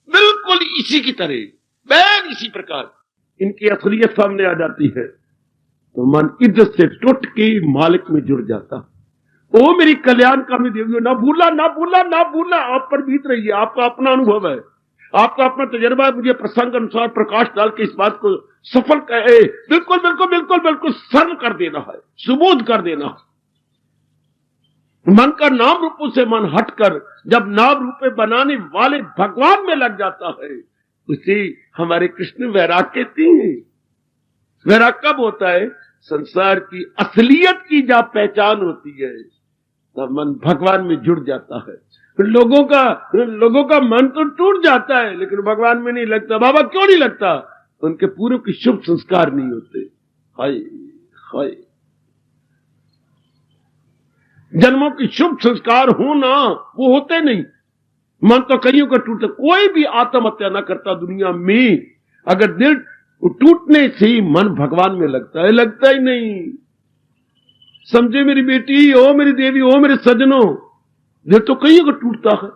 बिल्कुल इसी की तरह, बैन इसी प्रकार इनकी असलियत सामने आ जाती है, तो मन इज्जत से टूट के मालिक में जुड़ जाता। ओ मेरी कल्याणकामी देवियों, ना भूला ना भूला ना भूला, आप पर बीत रही है, आपका अपना अनुभव है, आपका अपना तजर्बा है। मुझे प्रसंग अनुसार प्रकाश डाल के इस बात को सफल कहे, बिल्कुल बिल्कुल बिल्कुल बिल्कुल सरल कर देना है, सुबोध कर देना है। मन का नाम रूपों से मन हटकर जब नाम रूपे बनाने वाले भगवान में लग जाता है, उसे हमारे कृष्ण वैराग कहते हैं। वैराग कब होता है? संसार की असलियत की जब पहचान होती है तब मन भगवान में जुड़ जाता है। लोगों का मन तो टूट जाता है लेकिन भगवान में नहीं लगता। बाबा क्यों नहीं लगता? उनके पूर्व के शुभ संस्कार नहीं होते। हाय हाय, जन्मों के शुभ संस्कार हो ना, वो होते नहीं। मन तो कईयों का टूटता, कोई भी आत्महत्या ना करता दुनिया में अगर दिल टूटने से ही मन भगवान में लगता है, लगता ही नहीं। समझे मेरी बेटी, ओ मेरी देवी, ओ मेरे सजनों, दिल तो कईयों का टूटता है।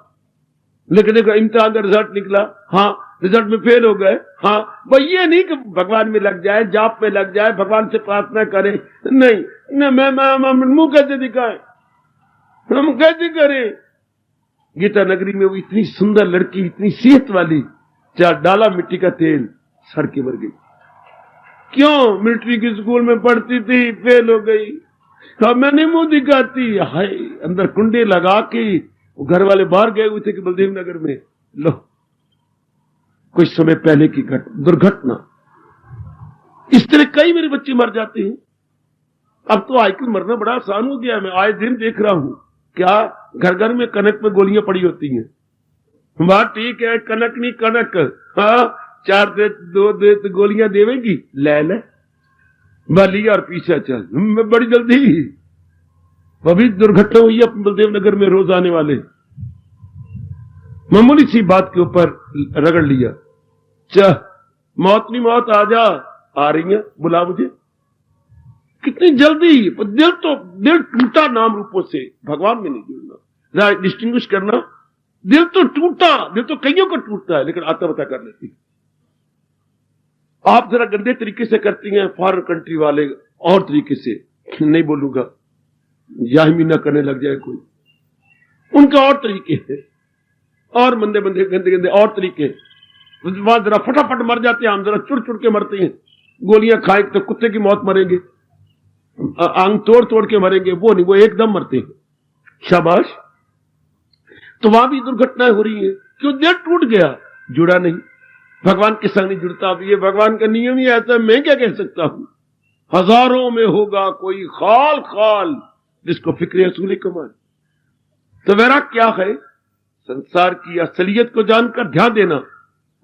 लेकिन देखो इम्तिहान का रिजल्ट निकला, हाँ रिजल्ट में फेल हो गए, हाँ भाई ये नहीं कि भगवान में लग जाए, जाप में लग जाए, भगवान से प्रार्थना करें, नहीं न मैं मुंह कैसे दिखाए, हम कैसे करें। गीता नगरी में वो इतनी सुंदर लड़की, इतनी सेहत वाली, 4 डाला मिट्टी का तेल, सड़ के मर गई। क्यों? मिलिट्री के स्कूल में पढ़ती थी, फेल हो गई। तो मैं नहीं मुंह दिखाती, हाय अंदर कुंडे लगा के वो घर वाले बाहर गए हुए थे कि बलदेव नगर में, लो कुछ समय पहले की दुर्घटना। इस तरह कई मेरे बच्चे मर जाते हैं। अब तो आजकल मरना बड़ा आसान हो गया। मैं आए दिन देख रहा हूं, क्या घर घर में कनक में गोलियां पड़ी होती हैं। बात ठीक है, कनक नहीं कनक, हाँ 4 दे 2 दे तो गोलियां देवेगी, ले बली और पीछे चल, बड़ी जल्दी। अभी दुर्घटना हुई है बलदेव नगर में, रोज आने वाले मामूली सी बात के ऊपर रगड़ लिया। मौत नहीं मौत, आजा, आ रही है, बुला मुझे। कितनी जल्दी दिल टूटा नाम रूपों से, भगवान में नहीं जुड़ना, डिस्टिंग्विश करना। दिल तो टूटा, दिल तो कईयों का टूटता है लेकिन आत्महत्या कर लेती है। आप जरा गंदे तरीके से करती हैं, फॉरेन कंट्री वाले और तरीके से, नहीं बोलूंगा, याही ना करने लग जाए कोई, उनका और तरीके है, और मंदे मंदे गंदे गंदे और तरीके। वहां जरा फटाफट मर जाते हैं, हम जरा चुड़ चुड़ के मरते हैं। गोलियां खाए तो कुत्ते की मौत मरेंगे, आंग तोड़ तोड़ के मरेंगे, वो नहीं, वो एकदम मरते हैं। शाबाश। तो वहां भी दुर्घटनाएं हो रही है, क्यों? दिल टूट गया, जुड़ा नहीं, भगवान के संग नहीं जुड़ता। अब ये भगवान का नियम ही ऐसा, मैं क्या कह सकता हूं। हजारों में होगा कोई खाल खाल जिसको फिक्र असूली कमाल। तो वैराग क्या है? संसार की असलियत को जानकर ध्यान देना।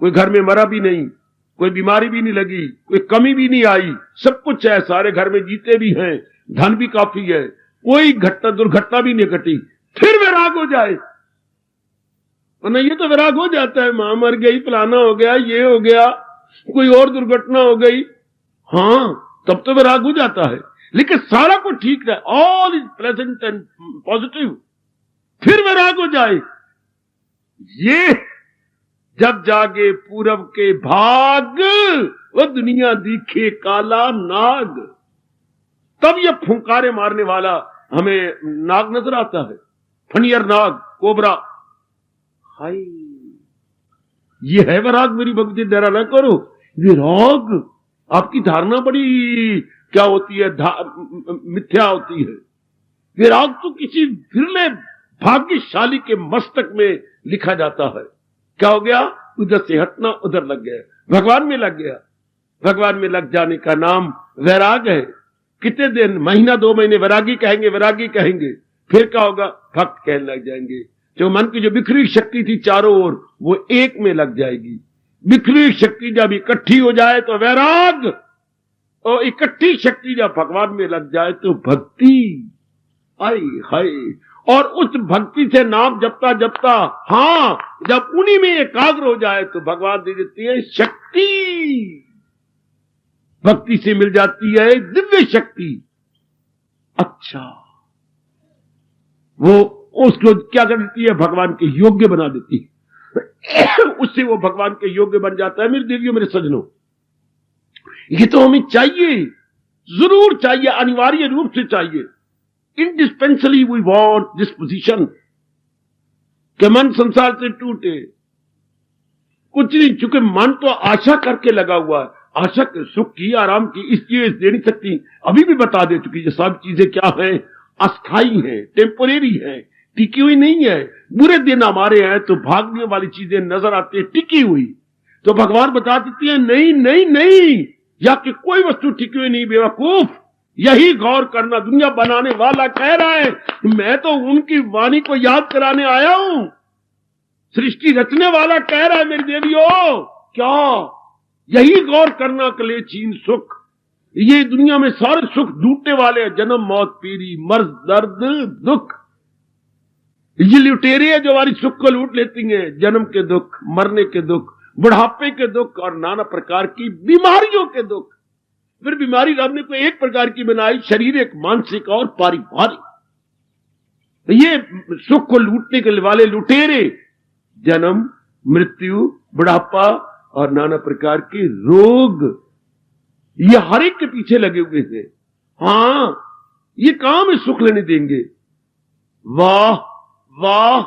कोई घर में मरा भी नहीं, कोई बीमारी भी नहीं लगी, कोई कमी भी नहीं आई, सब कुछ है, सारे घर में जीते भी हैं, धन भी काफी है, कोई घटना दुर्घटना भी नहीं घटी, फिर वैराग हो जाए। वरना ये तो वैराग हो जाता है, मां मर गई, फलाना हो गया, ये हो गया, कोई और दुर्घटना हो गई, हाँ तब तो वैराग हो जाता है। लेकिन सारा कुछ ठीक है, all is pleasant and positive, फिर वैराग हो जाए। ये जब जागे पूरब के भाग, वो दुनिया दिखे काला नाग। तब ये फुंकारे मारने वाला हमें नाग नजर आता है, फनियर नाग, कोबरा। हाय, ये है वैराग। मेरी भक्ति डरा ना करो। विराग आपकी धारणा बड़ी क्या होती है, मिथ्या होती है। विराग तो किसी विरले भाग्यशाली के मस्तक में लिखा जाता है। क्या हो गया? उधर से हटना, उधर लग गया, भगवान में लग गया। भगवान में लग जाने का नाम वैराग है। कितने दिन, महीना 2 महीने वैरागी कहेंगे, वैरागी कहेंगे, फिर क्या होगा? भक्त कहने लग जाएंगे। जो मन की जो बिखरी शक्ति थी चारों ओर, वो एक में लग जाएगी। बिखरी शक्ति जब इकट्ठी हो जाए तो वैराग, और इकट्ठी शक्ति जब भगवान में लग जाए तो भक्ति। आई हाय, और उस भक्ति से नाम जपता जपता, हाँ, जब उन्हीं में एकाग्र हो जाए तो भगवान दे देती है शक्ति। भक्ति से मिल जाती है दिव्य शक्ति। अच्छा, वो उसको क्या कर देती है? भगवान के योग्य बना देती है। उससे वो भगवान के योग्य बन जाता है। मेरे देवियों, मेरे सज्जनों, ये तो हमें चाहिए, जरूर चाहिए, अनिवार्य रूप से चाहिए। इंडिस्पेंसली वी वांट दिस पोजीशन कि मन संसार से टूटे। कुछ नहीं, चूंकि मन तो आशा करके लगा हुआ है, आशा के सुख की, आराम की, इस चीज दे नहीं सकती। अभी भी बता दे चुकी, ये सब चीजें क्या हैं? अस्थाई हैं, टेम्पोरेरी हैं, टिकी हुई नहीं है। बुरे दिन हमारे हैं तो भागने वाली चीजें नजर आती है टिकी हुई, तो भगवान बता देती है नहीं नहीं नहीं, या कि कोई वस्तु टिकी हुई नहीं, बेवकूफ। यही गौर करना। दुनिया बनाने वाला कह रहा है, मैं तो उनकी वाणी को याद कराने आया हूं। सृष्टि रचने वाला कह रहा है, मेरी देवियों, क्या यही गौर करना कले चीन सुख। ये दुनिया में सारे सुख लूटने वाले हैं, जन्म मौत पीरी मर्ज दर्द दुख। ये लुटेरे हैं जो हमारी सुख को लूट लेती हैं, जन्म के दुख, मरने के दुख, बुढ़ापे के दुख और नाना प्रकार की बीमारियों के दुख। फिर बीमारी रब ने कोई एक प्रकार की बनाई, शारीरिक, मानसिक और पारिवारिक। ये सुख को लूटने के वाले लुटेरे जन्म, मृत्यु, बुढ़ापा और नाना प्रकार के रोग, ये हर एक के पीछे लगे हुए हैं। हाँ, ये कहां में सुख लेने देंगे? वाह वाह,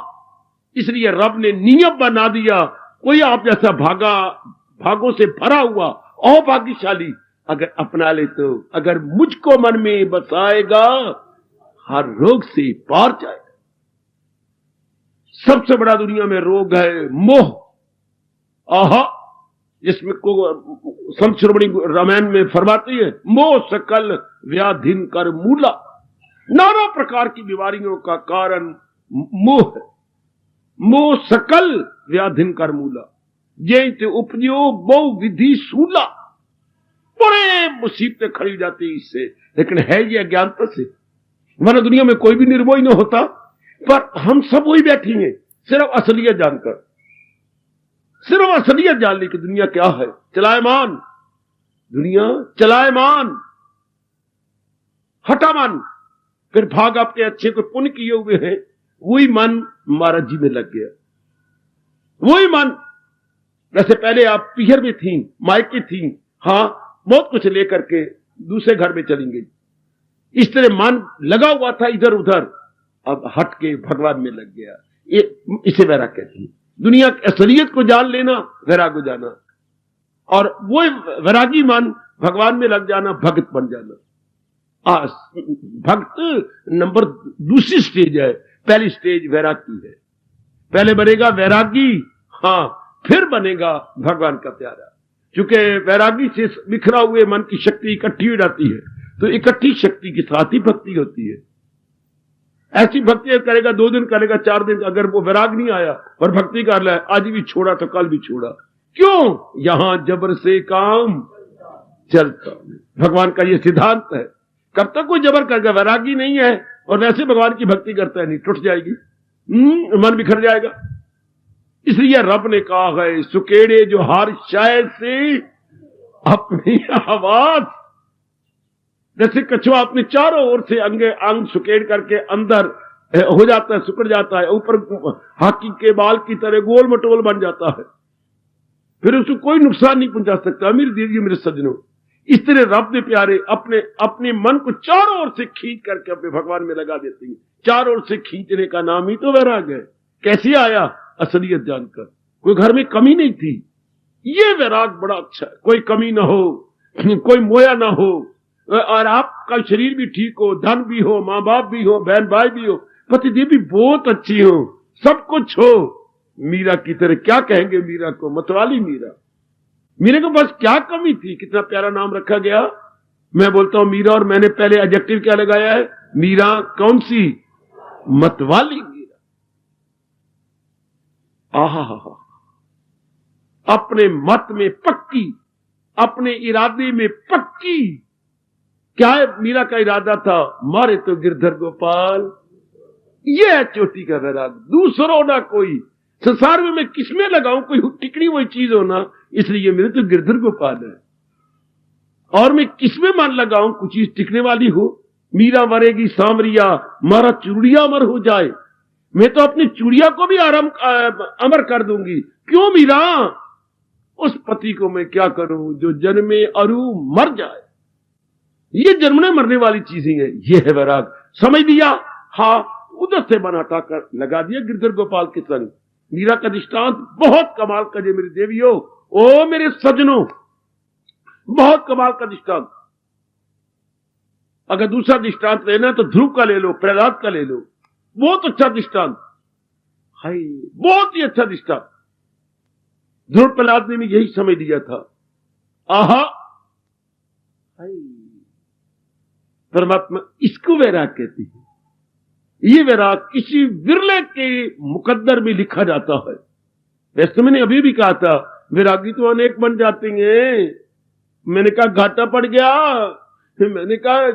इसलिए रब ने नियम बना दिया। कोई आप जैसा भागों से भरा हुआ अभाग्यशाली अगर अपना ले तो, अगर मुझको मन में बसाएगा, हर रोग से पार जाएगा। सबसे बड़ा दुनिया में रोग है मोह। आहा, जिसमें को संत रामायण में फरमाती है, मोह सकल व्याधिन कर मूला। नाना प्रकार की बीमारियों का कारण मोह है। मोह सकल व्याधिन कर मूला, जैसे उपयोग बहु विधि सूला। बड़े मुसीबतें खड़ी जाती है इससे, लेकिन है ये अज्ञानता से। वरना दुनिया में कोई भी निर्मोही न होता, पर हम सब वही बैठे हैं सिर्फ असलियत जानकर, सिर्फ असलियत जान ली कि दुनिया क्या है। चलायमान दुनिया, चलायमान, हटा मन। फिर भाग आपके अच्छे को पुण्य किए हुए हैं, वही मन महाराज जी में लग गया। वही मन, वैसे पहले आप पीहर में थी, मायके थी, हाँ, बहुत कुछ लेकर के दूसरे घर में चली गई। इस तरह मन लगा हुआ था इधर उधर, अब हट के भगवान में लग गया। इसे वैराग कहते हैं। दुनिया की असलियत को जान लेना, वैराग हो जाना, और वो वैरागी मन भगवान में लग जाना, भक्त बन जाना। भक्त नंबर दूसरी स्टेज है, पहली स्टेज वैराग की है। पहले बनेगा वैरागी, हाँ, फिर बनेगा भगवान का प्यारा। क्योंकि वैरागी से बिखरा हुए मन की शक्ति इकट्ठी हो जाती है, तो इकट्ठी शक्ति के साथ ही भक्ति होती है। ऐसी भक्ति करेगा, 2 दिन करेगा, 4 दिन, अगर वो वैराग नहीं आया और भक्ति कर रहा है, आज भी छोड़ा तो कल भी छोड़ा। क्यों? यहां जबर से काम चलता। भगवान का ये सिद्धांत है। कब तक कोई जबर करके वैरागी नहीं है और वैसे भगवान की भक्ति करता है, नहीं, टूट जाएगी, मन बिखर जाएगा। इसलिए रब ने कहा है, सुकेड़े जो हर शय से अपनी आवाज, जैसे कछुआ अपने चारों ओर से अंग सुकेड़ करके अंदर हो जाता है, सुकड़ जाता है, ऊपर हाथी के बाल की तरह गोल मटोल बन जाता है, फिर उसको कोई नुकसान नहीं पहुंचा सकता। मेरे दीजिए मेरे सज्जनों, इस तरह रब ने प्यारे अपने मन को चारों ओर से खींच करके अपने भगवान में लगा देते हैं। चारों ओर से खींचने का नाम ही तो वैराग है। कैसे आया? असलियत जानकर। कोई घर में कमी नहीं थी, ये वैराग बड़ा अच्छा है। कोई कमी ना हो, कोई मोया ना हो, और आपका शरीर भी ठीक हो, धन भी हो, माँ बाप भी हो, बहन भाई भी हो, पतिदेव भी बहुत अच्छी हो, सब कुछ हो। मीरा की तरह क्या कहेंगे मीरा को? मतवाली मीरा। मीरा को बस क्या कमी थी? कितना प्यारा नाम रखा गया। मैं बोलता हूं मीरा, और मैंने पहले एडजेक्टिव क्या लगाया है? मीरा कौन सी? मतवाली मीरा। आहा, अपने मत में पक्की, अपने इरादे में पक्की। क्या है मीरा का इरादा था? मारे तो गिरधर गोपाल। ये है चोटी का वैराग, दूसरों ना कोई। संसार में मैं किसमें लगाऊं? कोई टिकड़ी हुई चीज हो ना, इसलिए मेरे तो गिरधर गोपाल है। और मैं किसमें मन लगाऊं? कुछ चीज टिकने वाली हो। मीरा मरेगी सांवरिया, मारा चूड़िया अमर हो जाए। मैं तो अपनी चूड़िया को भी अमर कर दूंगी। क्यों मीरा? उस पति को मैं क्या करूं जो जन्मे अरु मर जाए। ये जन्मने मरने वाली चीजें हैं। ये है वैराग। समझ लिया? हाँ, उधर से मन हटाकर लगा दिया गिरधर गोपाल के संग। मीरा का दृष्टांत बहुत कमाल का है मेरी देवियों, ओ मेरे सज्जनों, बहुत कमाल का दृष्टांत। अगर दूसरा दृष्टांत लेना तो ध्रुव का ले लो, प्रहलाद का ले लो। बहुत अच्छा दृष्टांत, हाय, बहुत ही अच्छा दृष्टांत। ध्रुव प्रहलाद ने भी यही समझ लिया था। आहा, हाय, परमात्मा इसको वैराग कहती है। ये वैराग किसी विरले के मुकद्दर में लिखा जाता है। वैसे मैंने अभी भी कहा था, वैरागी तो अनेक बन जाते हैं। मैंने कहा घाटा पड़ गया, मैंने कहा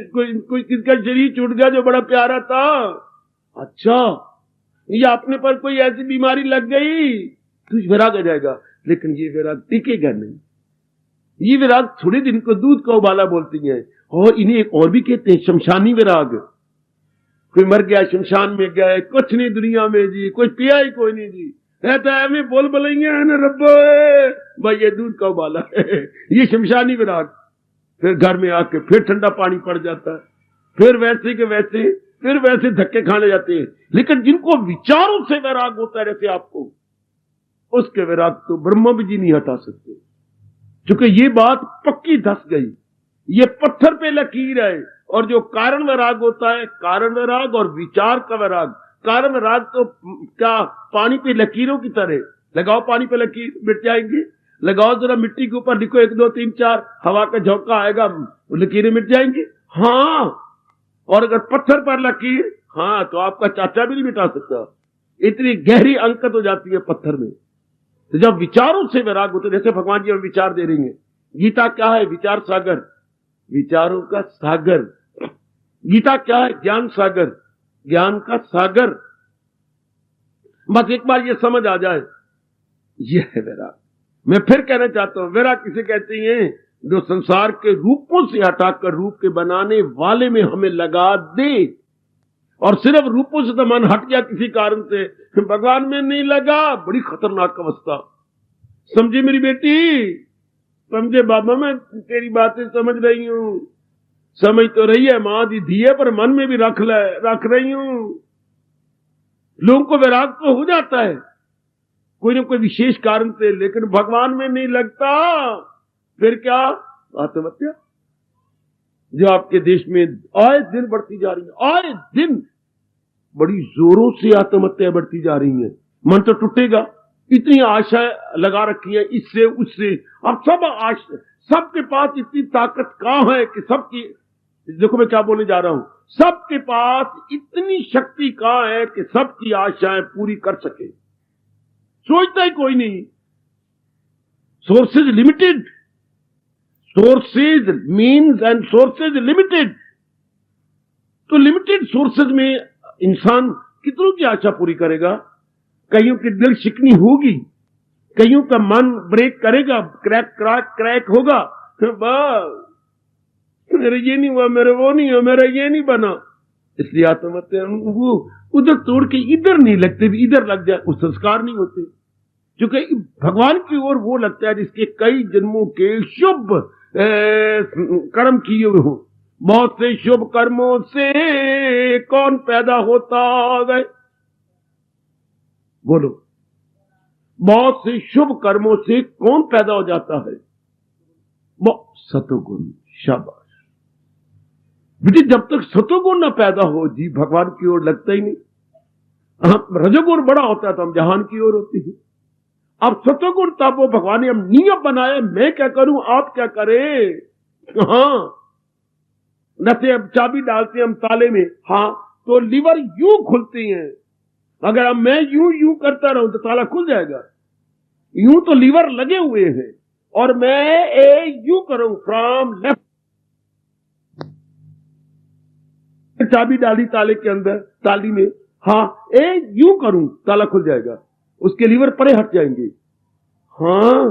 कोई किसका शरीर छूट गया जो बड़ा प्यारा था। अच्छा, ये अपने पर कोई ऐसी बीमारी लग गई तो वैराग आ जाएगा। लेकिन ये वैराग टिकेगा नहीं। ये वैराग थोड़े दिन को दूध का उबाला बोलती है। और इन्हें एक और भी कहते हैं शमशानी वैराग। कोई मर गया, शमशान में गया, कुछ नहीं दुनिया में जी, कुछ पिया ही कोई नहीं जी, रहता है हमें बोल बोलेंगे है ना रब्बो, भाई ये दूध का उबाला है। ये शमशानी वैराग। फिर घर में आके फिर ठंडा पानी पड़ जाता है, फिर वैसे के वैसे, फिर वैसे धक्के खाने जाते हैं। लेकिन जिनको विचारों से वैराग होता है जैसे आपको, उसके वैराग तो ब्रह्मा जी नहीं हटा सकते। क्योंकि ये बात पक्की धस गई, ये पत्थर पे लकीर है। और जो कारण वैराग होता है, कारण वैराग और विचार का वैराग। कारण वैराग तो क्या पानी पे लकीरों की तरह, लगाओ पानी पे लकीर मिट जाएंगी, लगाओ जरा मिट्टी के ऊपर लिखो 1 2 3 4, हवा का झोंका आएगा, लकीरें मिट जाएंगी। हाँ, और अगर पत्थर पर लकीर, हाँ, तो आपका चाचा भी नहीं मिटा सकता। इतनी गहरी अंकत हो जाती है पत्थर में। तो जब विचारों से वैराग होते, जैसे भगवान जी हमें विचार दे रही है। गीता क्या है? विचार सागर, विचारों का सागर। गीता क्या है? ज्ञान सागर, ज्ञान का सागर। बस एक बार ये समझ आ जाए, ये है वैराग। मैं फिर कहना चाहता हूं, वैराग किसे कहते हैं? जो संसार के रूपों से हटाकर रूप के बनाने वाले में हमें लगा दे। और सिर्फ रूपों से तो मन हट गया किसी कारण से, भगवान में नहीं लगा, बड़ी खतरनाक अवस्था। समझे मेरी बेटी? समझे बाबा? मैं तेरी बातें समझ रही हूं, समझ तो रही है मां दी धी है, पर मन में भी रख रही हूं। लोगों को वैराग तो हो जाता है कोई ना कोई विशेष कारण से, लेकिन भगवान में नहीं लगता। फिर क्या? आत्महत्या, जो आपके देश में आए दिन बढ़ती जा रही है। आए दिन बड़ी जोरों से आत्महत्या बढ़ती जा रही है। मन तो टूटेगा, इतनी आशा लगा रखी है इससे उससे। अब सब आशा, सबके पास इतनी ताकत कहां है कि सबकी देखो मैं क्या बोलने जा रहा हूं, सबके पास इतनी शक्ति कहां है कि सबकी आशाएं पूरी कर सके? सोचता ही कोई नहीं। Sources limited, sources means and sources limited. तो लिमिटेड सोर्सेज में इंसान कितनों की आशा पूरी करेगा? कईयों की दिल शिकनी होगी, कईयों का मन ब्रेक करेगा, क्रैक होगा, बस मेरे ये नहीं हुआ, मेरे वो नहीं हुआ, मेरा ये नहीं बना, इसलिए आत्महत्या। वो उधर तोड़ के इधर नहीं लगते, इधर लग जाए, वो संस्कार नहीं होते। क्योंकि भगवान की ओर वो लगता है जिसके कई जन्मों के शुभ कर्म किए हुए हो। बहुत से शुभ कर्मों से कौन पैदा होता है? बोलो, बहुत से शुभ कर्मों से कौन पैदा हो जाता है? सतोगुण। शाबाश बेटी, जब तक सतोगुण ना पैदा हो जी, भगवान की ओर लगता ही नहीं। रजोगुण बड़ा होता है तो हम जहान की ओर होती है। अब सतोगुण तब वो भगवान ने हम नियम बनाया, मैं क्या करूं, आप क्या करें। हाँ, नसे अब चाबी डालते हैं हम ताले में, हाँ, तो लीवर यूं खुलती हैं। अगर अब मैं यूं करता रहूं तो ताला खुल जाएगा। यूं तो लीवर लगे हुए हैं, और मैं यूं करूं फ्रॉम लेफ्ट, चाबी डाली ताले के अंदर, ताली में, हाँ, यूं करूं ताला खुल जाएगा, उसके लीवर परे हट जाएंगे। हाँ,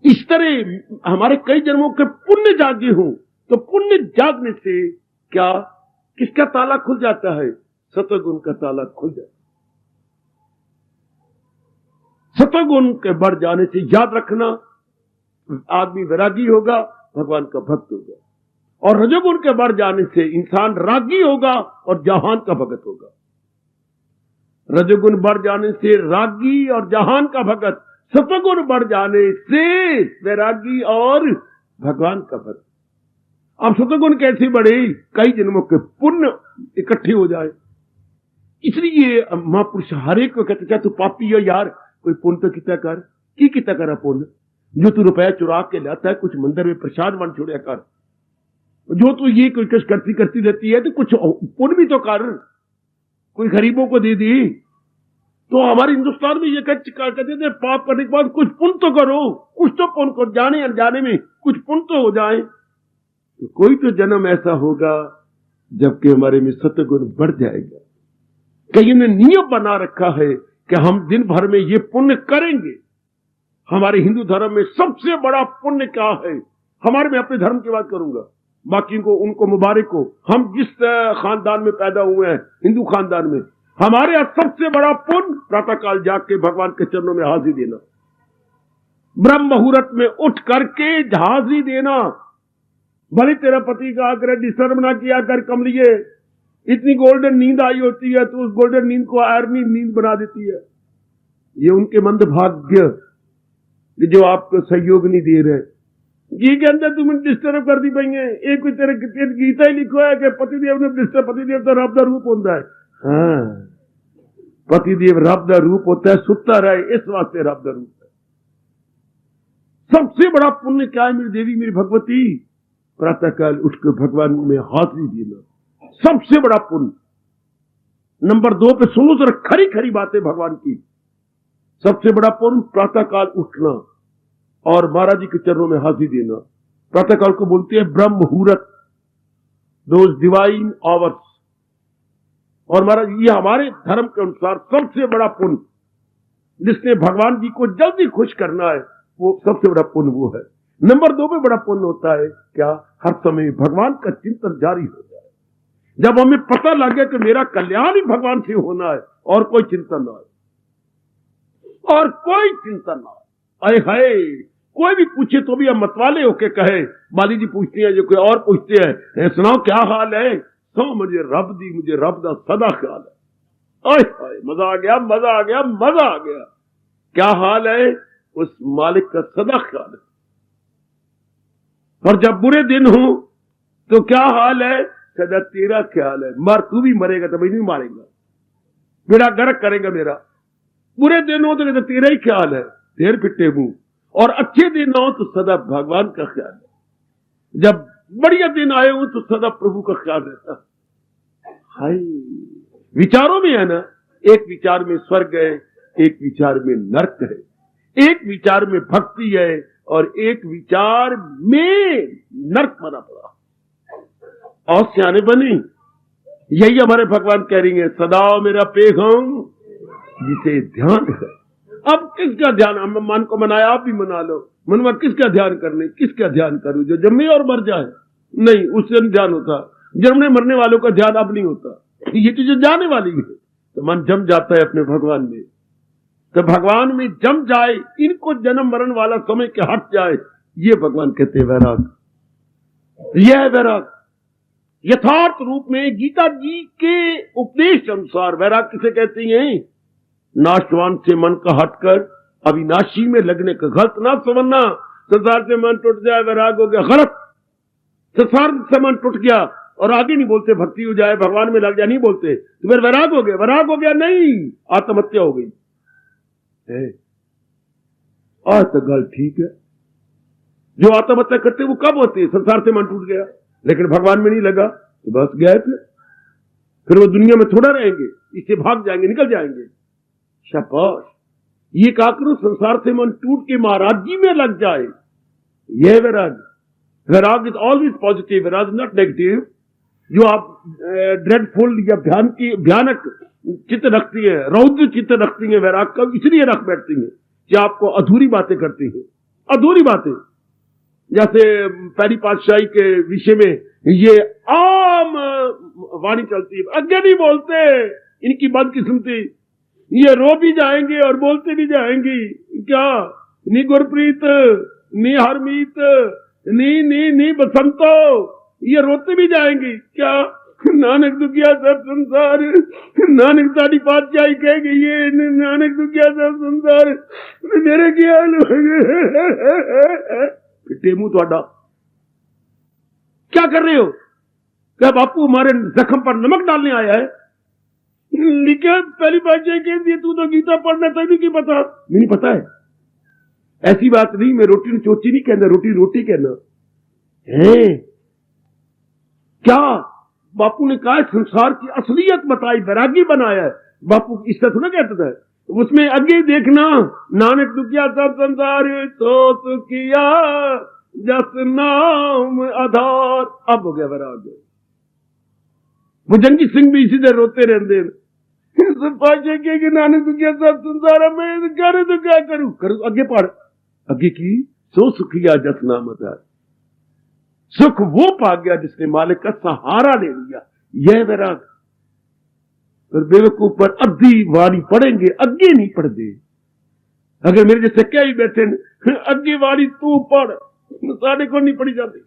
इस तरह हमारे कई जन्मों के पुण्य जागे हों, तो पुण्य जागने से क्या, किसका ताला खुल जाता है? सतोगुण का ताला खुल जाता है। सतोगुण के बढ़ जाने से याद रखना, आदमी वैरागी होगा, भगवान का भक्त होगा। और रजोगुण के बढ़ जाने से इंसान रागी होगा और जहान का भगत होगा। रजोगुण बढ़ जाने से रागी और जहान का भगत, सतोगुण बढ़ जाने से वैरागी और भगवान का भक्त। अब सतोगुण कैसे बढ़े? कई जन्मों के पुण्य इकट्ठे हो जाए। इसलिए महापुरुष हर एक को कहते, क्या तू पापी हो यार, कोई पुण्य तो कितना कर, की कितना करा पुण्य? जो तू रुपया चुरा के लाता है, कुछ मंदिर में प्रसाद बन छोड़िया कर। जो तू ये कोई कुछ करती रहती है, तो कुछ पुण्य भी तो कर, कोई गरीबों को दे दी। तो हमारे हिंदुस्तान में ये कहते थे, पाप करने के बाद कुछ पुण्य तो करो, कुछ तो पुण्य करो, जाने अनजाने में कुछ पुण्य तो हो जाए। तो कोई तो जन्म ऐसा होगा जबकि हमारे में सतगुण बढ़ जाएगा। कहीं ने नियम बना रखा है कि हम दिन भर में ये पुण्य करेंगे। हमारे हिंदू धर्म में सबसे बड़ा पुण्य क्या है? हमारे, मैं अपने धर्म की बात करूंगा, बाकी को उनको मुबारक हो। हम जिस खानदान में पैदा हुए हैं, हिंदू खानदान में, हमारे यहां सबसे बड़ा पुण्य प्रातःकाल जाग के भगवान के चरणों में हाजिरी देना, ब्रह्म मुहूर्त में उठ करके हाजिरी देना। भले तेरा पति का आकर डिस्टर्ब ना किया कर, कमलिए, इतनी गोल्डन नींद आई होती है तो उस गोल्डन नींद को आयरनी नींद बना देती है। ये उनके मंदभाग्य जो आपको सहयोग नहीं दे रहे। जी के अंदर तुम डिस्टर्ब कर दी पाएंगे। एक तेरे गीता ही लिखो है कि पतिदेव ने डिस्टर्ब, पतिदेव तो रब का रूप होता है। हाँ, पतिदेव रब का रूप होता है, सुता रहे, इस वास्ते रब का रूप है। सबसे बड़ा पुण्य क्या है मेरी देवी, मेरी भगवती? प्रातःकाल उठकर भगवान में हाजिरी देना, सबसे बड़ा पुण्य। नंबर 2 पे सुनो जरा खरी खरी बातें भगवान की। सबसे बड़ा पुण्य प्रातःकाल उठना और महाराज जी के चरणों में हाजिरी देना। प्रातःकाल को बोलते हैं ब्रह्म मुहूर्त, दोज डिवाइन आवर्स। और महाराज, ये हमारे धर्म के अनुसार सबसे बड़ा पुण्य, जिसने भगवान जी को जल्दी खुश करना है, वो सबसे बड़ा पुण्य वो है। नंबर 2 पे बड़ा पुण्य होता है क्या? हर समय भगवान का चिंतन जारी हो जाए। जब हमें पता लग गया कि मेरा कल्याण ही भगवान से होना है और कोई चिंतन ना है, और कोई चिंतन ना है। हाय, कोई भी पूछे तो भी हम मतवाले होके कहे, बाली जी पूछती है, जो कोई और पूछते हैं, सुनाओ क्या हाल है? सो मुझे रब दी, मुझे रब दा सदा ख्याल है। हाय, मजा आ गया, मजा आ गया, मजा आ गया। क्या हाल है? उस मालिक का सदा ख्याल है। और जब बुरे दिन हो तो क्या हाल है? सदा तेरा ख्याल है। मर, तू भी मरेगा तो मैं भी मारेगा, बेड़ा गर्क करेगा मेरा। बुरे दिन हो तो तेरा ही ख्याल है, देर पिट्टे मुंह। और अच्छे दिन हो तो सदा भगवान का ख्याल है। जब बढ़िया दिन आए हो तो सदा प्रभु का ख्याल रहता। हाय, विचारों में है ना, एक विचार में स्वर्ग है, एक विचार में नरक है, एक विचार में भक्ति है और एक विचार में नरक बना पड़ा। और सियाने बनी, यही हमारे भगवान कह रही है, सदा मेरा पेघम जिसे ध्यान है। अब किसका ध्यान, हम मन को मनाया, आप भी मना लो, मनवा किसका ध्यान करने, किसका ध्यान करूं, जो जन्मे और मर जाए? नहीं, उससे नहीं ध्यान होता। जन्मने मरने वालों का ध्यान अब नहीं होता, ये तो जो जाने वाली है। तो मन जम जाता है अपने भगवान में, तो भगवान में जम जाए, इनको जन्म मरण वाला समय के हट जाए, ये भगवान कहते हैं वैराग। यह है वैराग। यथार्थ रूप में गीता जी के उपदेश अनुसार वैराग किसे कहती हैं? नाशवान से मन का हटकर अविनाशी में लगने का। गलत ना समझना, संसार से मन टूट जाए वैराग हो गया, गलत। संसार से मन टूट गया और आगे नहीं बोलते भक्ति हो जाए, भगवान में लग जाए, नहीं बोलते तो फिर वैराग हो गया। वैराग हो गया नहीं, आत्महत्या हो गई। और तो गल ठीक है, जो आत्महत्या करते वो कब होते? संसार से मन टूट गया, लेकिन भगवान में नहीं लगा तो बस गए थे, फिर वो दुनिया में थोड़ा रहेंगे, इससे भाग जाएंगे, निकल जाएंगे। शाबाश, ये कहा करो संसार से मन टूट के महाराज जी में लग जाए, यह वैराग। वैराग इज ऑलवेज पॉजिटिव, वैराग नॉट नेगेटिव। जो आप ड्रेडफुल या भयानक चित्त रखती है, रौद्र चित्त रखती है, वैराग का इसलिए रख बैठती है कि आपको अधूरी बातें करती है, अधूरी बातें। जैसे पहली पातशाही के विषय में ये आम वाणी चलती है, आगे नहीं बोलते, इनकी बदकिस्मती, ये रो भी जाएंगे और बोलते भी जाएंगी। क्या नी गुरप्रीत, नी हरमीत, नी बसंतो, ये रोते भी जाएंगी। क्या नानक दुखिया सब संसार, नानक साड़ी पातशाही कहेगी, ये नानक दुखिया सब संसार मेरे क्या टेमू थोड़ा क्या कर रहे हो? क्या बापू हमारे जख्म पर नमक डालने आया है? लिखा पहली पातशाही कह दिया, तू तो गीता पढ़ना तभी की पता नहीं पता है। ऐसी बात नहीं, मैं रोटी चोची नहीं कहना, रोटी रोटी कहना है। क्या बापू ने कहा संसार की असलियत बताई, वैरागी बनाया है। बापू इस तरह थोड़ा कहता था, उसमें आगे देखना, नानक दुखिया सब संसार तो सुखिया जस नाम आधार। अब हो गया वैराग। भुजंगी सिंह भी इसी तरह रोते रहते पाशे के नानक दुखिया सब संसार, मैं करे तो क्या करूं? करूं आगे पढ़, आगे की सो सुखिया जस नाम आधार। सुख वो पा गया जिसने मालिक का सहारा ले लिया, यह वैराग। और बेवकूफ पर अद्धी वाणी पढ़ेंगे, अगे नहीं पढ़ते। अगर मेरे जैसे क्या ही बैठे अगे वाणी तू पढ़, साढ़े को नहीं पढ़ी जाती।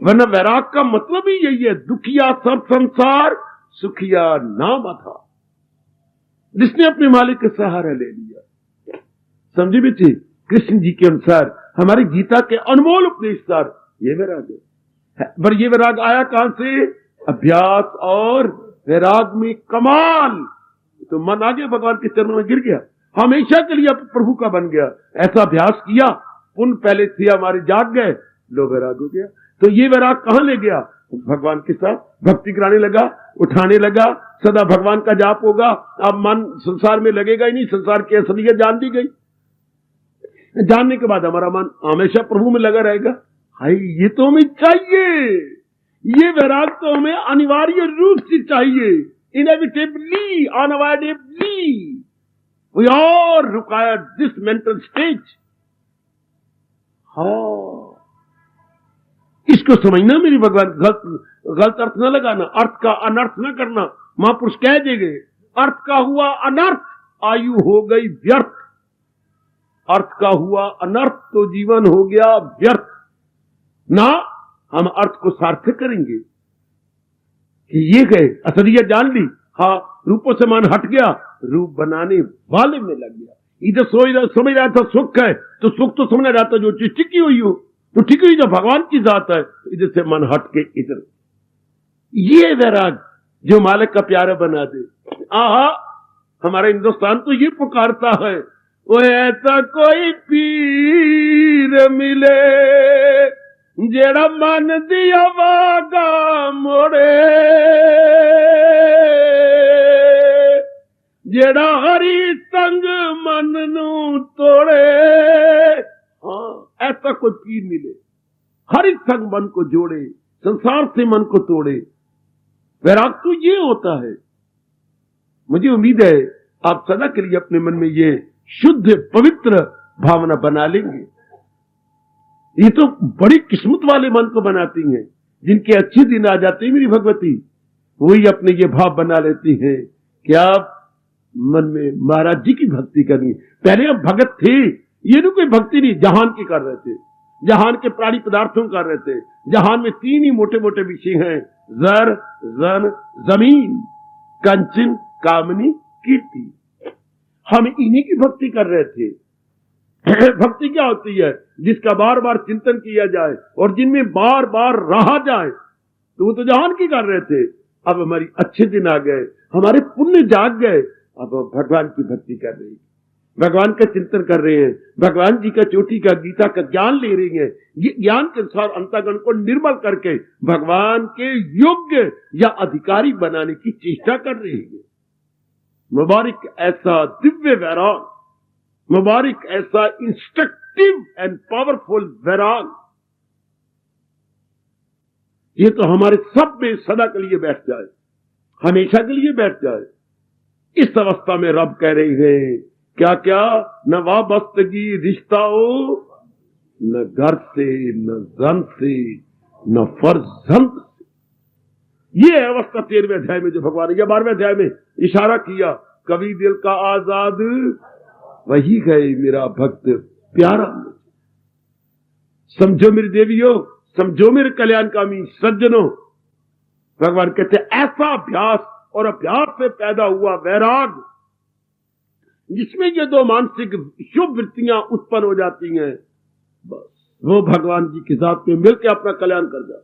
वरना वैराग का मतलब ही यही है, दुखिया सब संसार सुखिया नाम आधार, जिसने अपने मालिक का सहारा ले लिया। समझे बेटे, कृष्ण जी के अनुसार, हमारी गीता के अनमोल उपदेशसार, ये वैराग है। पर ये वैराग आया कहां से? अभ्यास और वैराग में कमाल। तो मन आगे भगवान के चरणों में गिर गया, हमेशा के लिए प्रभु का बन गया। ऐसा अभ्यास किया, पुण्य पहले थे हमारे जाग गए, लो वैराग हो गया। तो ये वैराग कहां ले गया? भगवान के साथ भक्ति कराने लगा, उठाने लगा, सदा भगवान का जाप होगा। अब मन संसार में लगेगा ही नहीं, संसार की असलियत जान दी गई। जानने के बाद हमारा मन हमेशा प्रभु में लगा रहेगा। हाय, ये तो हमें चाहिए, ये वैराग तो हमें अनिवार्य रूप से चाहिए। Inevitably, unavoidably we are required this mental stage. हाँ, इसको समझना मेरी भगवान, गलत अर्थ न लगाना, अर्थ का अनर्थ न करना। महापुरुष कह देंगे, अर्थ का हुआ अनर्थ आयु हो गई व्यर्थ, अर्थ का हुआ अनर्थ तो जीवन हो गया व्यर्थ। ना हम अर्थ को सार्थक करेंगे कि ये गए, असलियत जान ली। हाँ, रूपों से मन हट गया, रूप बनाने वाले में लग गया। इधर समझ रहा था सुख है, तो सुख तो समझ रहा था जो चीज टिकी हुई हो, तो टिकी हुई जो भगवान की जात है, इधर से मन हट के इधर। ये वैराग जो मालिक का प्यारा बना दे। आहा, हमारा हिंदुस्तान तो ये पुकारता है, वो ऐसा कोई पीर मिले जेड़ा मन दिया वागा मोड़े, जेड़ा हरी संग मन नू तोड़े। हाँ, ऐसा कोई पीर मिले हरि संग मन को जोड़े, संसार से मन को तोड़े। वैराग तो ये होता है। मुझे उम्मीद है आप सदा के लिए अपने मन में ये शुद्ध पवित्र भावना बना लेंगे। ये तो बड़ी किस्मत वाले मन को बनाती हैं, जिनके अच्छे दिन आ जाते हैं मेरी भगवती, वही अपने ये भाव बना लेती हैं कि आप मन में महाराज जी की भक्ति करनी। पहले आप भगत थे, ये नहीं कोई भक्ति नहीं, जहान की कर रहे थे, जहान के प्राणी पदार्थों कर रहे थे। जहान में तीन ही मोटे मोटे विषय हैं, जर जन जमीन, कंचन कामनी कीर्ति। हम इन्हीं की भक्ति कर रहे थे। भक्ति क्या होती है? जिसका बार बार चिंतन किया जाए और जिनमें बार बार रहा जाए। तो वो तो जहान की कर रहे थे। अब हमारी अच्छे दिन आ गए, हमारे पुण्य जाग गए, अब हम भगवान की भक्ति कर रहे हैं, भगवान का चिंतन कर रहे हैं, भगवान जी का चोटी का गीता का ज्ञान ले रही हैं। ये ज्ञान के अनुसार अंतःकरण को निर्मल करके भगवान के योग्य या अधिकारी बनाने की चेष्टा कर रही है। मुबारक ऐसा दिव्य वैराग, मुबारक ऐसा इंस्ट्रक्टिव एंड पावरफुल वैराग। ये तो हमारे सब में सदा के लिए बैठ जाए, हमेशा के लिए बैठ जाए। इस अवस्था में रब कह रही है क्या क्या, न वाबस्तगी रिश्ता हो, न घर से, न जन से, न फर्जंद से। ये अवस्था 13वें अध्याय में जो भगवान ने, या 12वें अध्याय में इशारा किया, कभी दिल का आजाद वही गए मेरा भक्त प्यारा। समझो मेरी देवियों, समझो मेरे कल्याणकामी सज्जनों। भगवान कहते ऐसा अभ्यास और अभ्यास से पैदा हुआ वैराग, जिसमें ये दो मानसिक शुभ वृत्तियां उत्पन्न हो जाती हैं, बस वो भगवान जी के साथ में मिलकर अपना कल्याण कर जाता।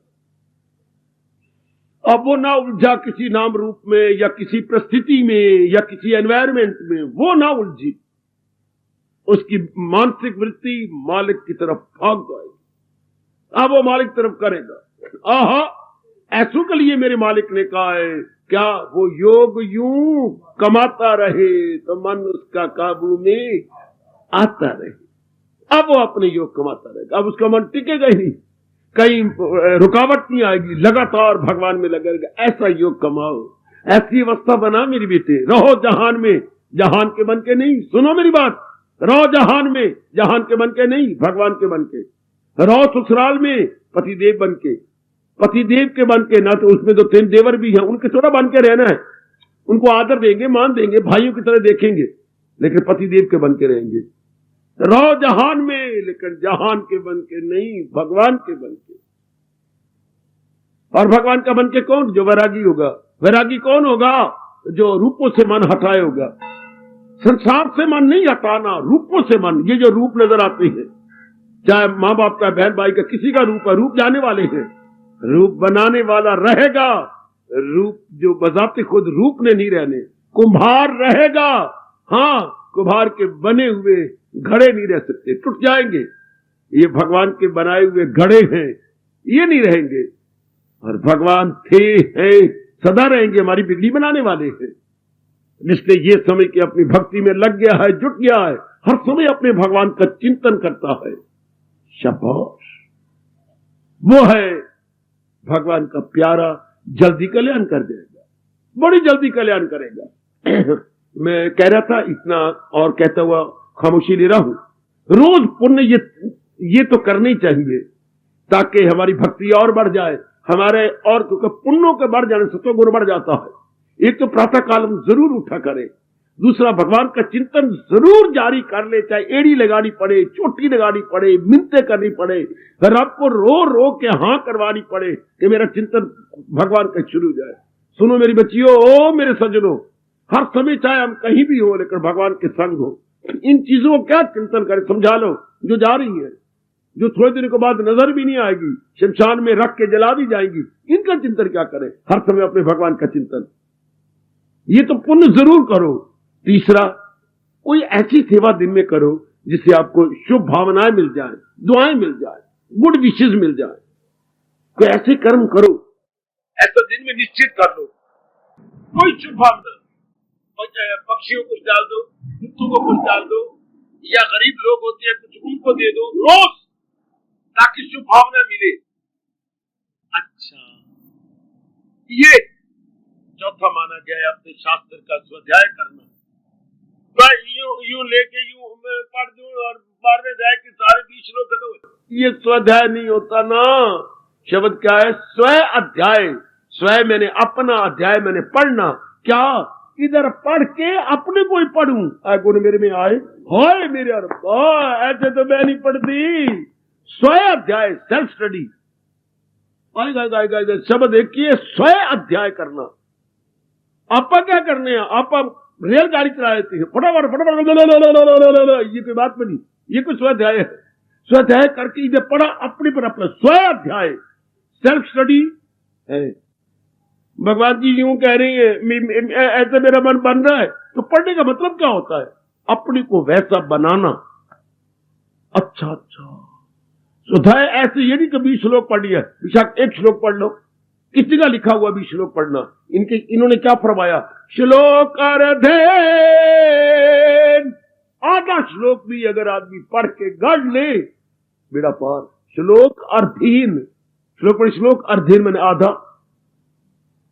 अब वो ना उलझा किसी नाम रूप में या किसी परिस्थिति में या किसी एनवायरमेंट में, वो ना उलझी। उसकी मानसिक वृत्ति मालिक की तरफ भाग जाएगी। अब वो मालिक तरफ करेगा। आहा, ऐसों के लिए मेरे मालिक ने कहा है, क्या वो योग यूं कमाता रहे तो मन उसका काबू में आता रहे। अब वो अपने योग कमाता रहेगा, अब उसका मन टिकेगा ही नहीं, कहीं रुकावट नहीं आएगी, लगातार भगवान में लगा रहेगा। ऐसा योग कमाओ, ऐसी अवस्था बना मेरी बेटे। रहो जहान में, जहान के बन के नहीं। सुनो मेरी बात, रहो जहान में, जहान के बन के नहीं, भगवान के बन के रहो। ससुराल में पतिदेव बन के, पतिदेव के बन के ना, तो उसमें तो 3 देवर भी हैं, उनके थोड़ा बन के रहना है। उनको आदर देंगे, मान देंगे, भाइयों की तरह देखेंगे, लेकिन पतिदेव के बन के रहेंगे। रहो जहान में, लेकिन जहान के बन के नहीं, भगवान के बन के। और भगवान का बन के कौन? जो वैरागी होगा। वैरागी कौन होगा? जो रूपों से मन हटाए होगा। संसार से मन नहीं हटाना, रूपों से मन। ये जो रूप नजर आते हैं, चाहे माँ बाप का, बहन भाई का, किसी का रूप है, रूप जाने वाले हैं, रूप बनाने वाला रहेगा। रूप जो बजाते खुद रूप ने नहीं रहने, कुम्हार रहेगा। हाँ, कुम्हार के बने हुए घड़े नहीं रह सकते, टूट जाएंगे। ये भगवान के बनाए हुए घड़े हैं, ये नहीं रहेंगे। और भगवान थे, हैं, सदा रहेंगे, हमारी बिगड़ी बनाने वाले हैं। इसलिए ये समय की अपनी भक्ति में लग गया है, जुट गया है, हर समय अपने भगवान का चिंतन करता है। शाबाश, वो है भगवान का प्यारा, जल्दी कल्याण कर देगा, बड़ी जल्दी कल्याण करेगा। मैं कह रहा था इतना, और कहता हुआ खामोशी ले रहा हूं। रोज पुण्य ये तो करनी चाहिए, ताकि हमारी भक्ति और बढ़ जाए, हमारे और क्योंकि पुण्यों के बढ़ जाने से तो गुण बढ़ जाता है। एक तो प्रातः काल हम जरूर उठा करें, दूसरा भगवान का चिंतन जरूर जारी कर ले, चाहे एड़ी लगानी पड़े, चोटी लगानी पड़े, मिन्नतें करनी पड़े, रब को रो रो के हाँ करवानी पड़े कि मेरा चिंतन भगवान का शुरू हो जाए। सुनो मेरी बच्चियों, ओ मेरे सज्जनों, हर समय चाहे हम कहीं भी हो, लेकिन भगवान के संग हो। इन चीजों को क्या चिंतन करें, समझा लो, जो जा रही है, जो थोड़े दिनों के बाद नजर भी नहीं आएगी, शमशान में रख के जला भी जाएंगी, इनका चिंतन क्या करें? हर समय अपने भगवान का चिंतन। ये तो पुण्य जरूर करो। तीसरा, कोई ऐसी सेवा दिन में करो जिससे आपको शुभ भावनाएं मिल जाए, दुआएं मिल जाए। गुड विशेष मिल जाए। कोई ऐसे कर्म करो, ऐसा दिन में निश्चित कर लो, कोई शुभ भावना, पक्षियों को डाल दो, कुत्तों को कुछ डाल दो, या गरीब लोग होते हैं कुछ उनको दे दो रोज, ताकि शुभ भावना मिले। अच्छा, ये चौथा माना गया है अपने शास्त्र का स्वाध्याय करना। यूं लेके यूं पढ़ दूं और 12वें अध्याय के सारे 20 श्लोक खत्म, ये स्वाध्याय नहीं होता ना। शब्द क्या है? स्व अध्याय। स्व मैंने अपना, अध्याय मैंने पढ़ना। क्या इधर पढ़ के अपने को ही पढ़ूं, गुण मेरे में आए, हाय मेरे अरबा, ऐसे तो मैं नहीं पढ़ती। स्व अध्याय, सेल्फ स्टडी। शब्द एक ही है, स्व अध्याय करना। आपा क्या करने हैं? आपा रेलगाड़ी चला लेते हैं, फटाफट फटाफट, ये कोई बात नहीं, ये कोई स्वाध्याय है। स्वाध्याय करके इधर पढ़ा, अपने पर अपना स्व अध्याय, सेल्फ स्टडी है। भगवान जी यूं कह रही है, ऐसे मेरा मन बन रहा है, तो पढ़ने का मतलब क्या होता है? अपने को वैसा बनाना। अच्छा, स्वाध्याय ऐसे ये नहीं कि 20 श्लोक पढ़ लिया, विशाख एक श्लोक पढ़ लो। किसी का लिखा हुआ 20 श्लोक पढ़ना? इन्होंने क्या फरमाया? श्लोक अर्धे, आधा श्लोक भी अगर आदमी पढ़ के गढ़ ले, बेड़ा पार। श्लोक अर्धीन, श्लोक अर्धीन मैंने आधा।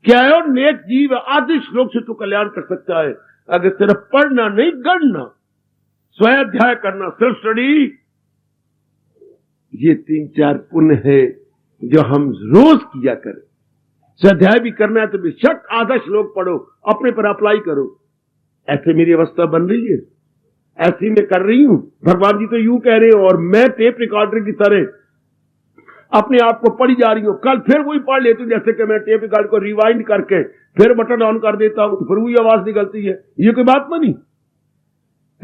क्या है? और नेक जीव आधे श्लोक से तो कल्याण कर सकता है, अगर सिर्फ पढ़ना नहीं, गढ़ना, स्वाध्याय करना, सेल्फ स्टडी। ये 3-4 पुण्य है जो हम रोज किया करें। स्वाध्याय भी करना है तो बेशक आधा श्लोक पढ़ो, अपने पर अप्लाई करो। ऐसे मेरी अवस्था बन रही है, ऐसी मैं कर रही हूं। भगवान जी तो यूं कह रहे हो और मैं टेप रिकॉर्डर की तरह अपने आप को पढ़ी जा रही हूं। कल फिर वही पढ़ लेती हूं, जैसे कि मैं टेप रिकॉर्ड को रिवाइंड करके फिर बटन ऑन कर देता हूं तो फिर वही आवाज निकलती है। ये कोई बात बनी?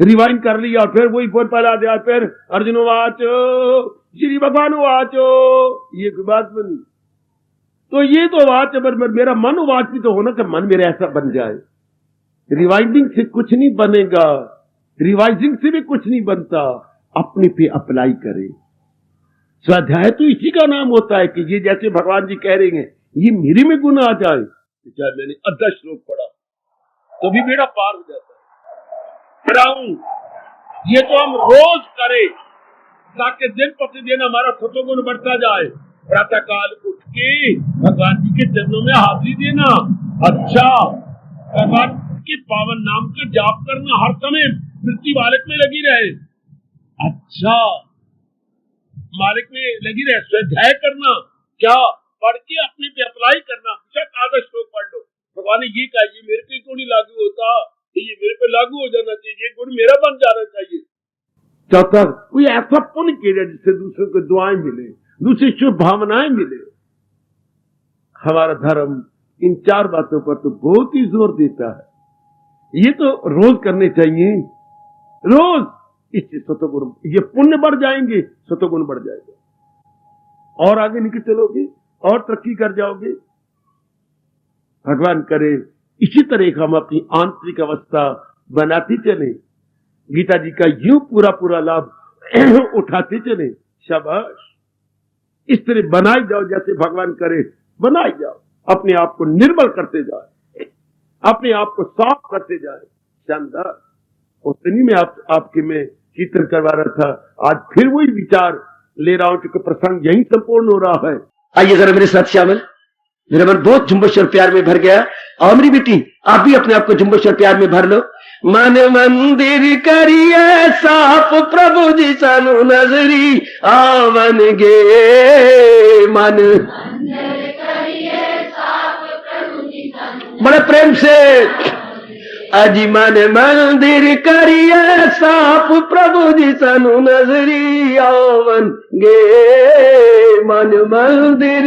रिवाइंड कर लिया और फिर वही फोन पहला दिया, फिर अर्जुन वाचो, श्री भगवान वाचो, ये कोई बात बनी? तो ये तो वाच, मेरा मन वाच भी तो होना कि मन मेरा ऐसा बन जाए। रिवाइंडिंग से कुछ नहीं बनेगा, रिवाइजिंग से भी कुछ नहीं बनता। अपने पे अप्लाई करें। स्वाध्याय तो इसी का नाम होता है कि ये जैसे भगवान जी कह रहे हैं, ये मेरे में गुण आ जाए, चाहे मैंने आधा श्लोक पढ़ा तो भी बेड़ा पार हो जाता है। ये तो हम रोज करें ताकि दिन प्रतिदिन हमारा सत्वगुण बढ़ता जाए। प्रातः काल उठ के भगवान जी के चरणों में हाजिरी देना। अच्छा, भगवान के पावन नाम का जाप करना, हर समय मृत्यु मालिक में लगी रहे। अच्छा, मालिक में लगी रहे। स्वाध्याय करना, क्या पढ़ के अपने पे अप्लाई करना। आधा श्लोक पढ़ लो, भगवान ने ये कहा, ये मेरे पे क्यों नहीं लागू होता, ये मेरे पे लागू हो जाना चाहिए, गुण मेरा बन जाना चाहिए। चौथा, कोई ऐसा पुण्य किया जिससे दूसरों को दुआएं मिले, दूसरी शुभ भावनाएं मिले। हमारा धर्म इन 4 बातों पर तो बहुत ही जोर देता है। ये तो रोज करने चाहिए, रोज। इससे सत्वगुण, ये पुण्य बढ़ जाएंगे, सत्वगुण बढ़ जाएगा और आगे निकल चलोगे और तरक्की कर जाओगे। भगवान करे इसी तरह हम अपनी आंतरिक अवस्था बनाते चले, गीता जी का यूं पूरा लाभ उठाते चले। शाबाश, इस तरह बनाई जाओ जैसे भगवान करे, बनाई जाओ। अपने आप को निर्मल करते जाए, अपने आप को साफ करते जाए। शानदार। उतनी में आपके में कीर्तन करवा रहा था, आज फिर वही विचार ले रहा हूं क्योंकि प्रसंग यही संपूर्ण हो रहा है। आइए जरा मेरे साथ शामिल। मेरा मन बहुत जुम्बश और प्यार में भर गया। और मेरी बेटी, आप भी अपने आप को जुम्बश और प्यार में भर लो। मन मंदिर करिए साफ, प्रभु जी सानू नजरी आवन गे। मन बड़े प्रेम से अजी मन मंदिर करिए साफ, प्रभु जी सानू नजरी आवन गे। मन मंदिर,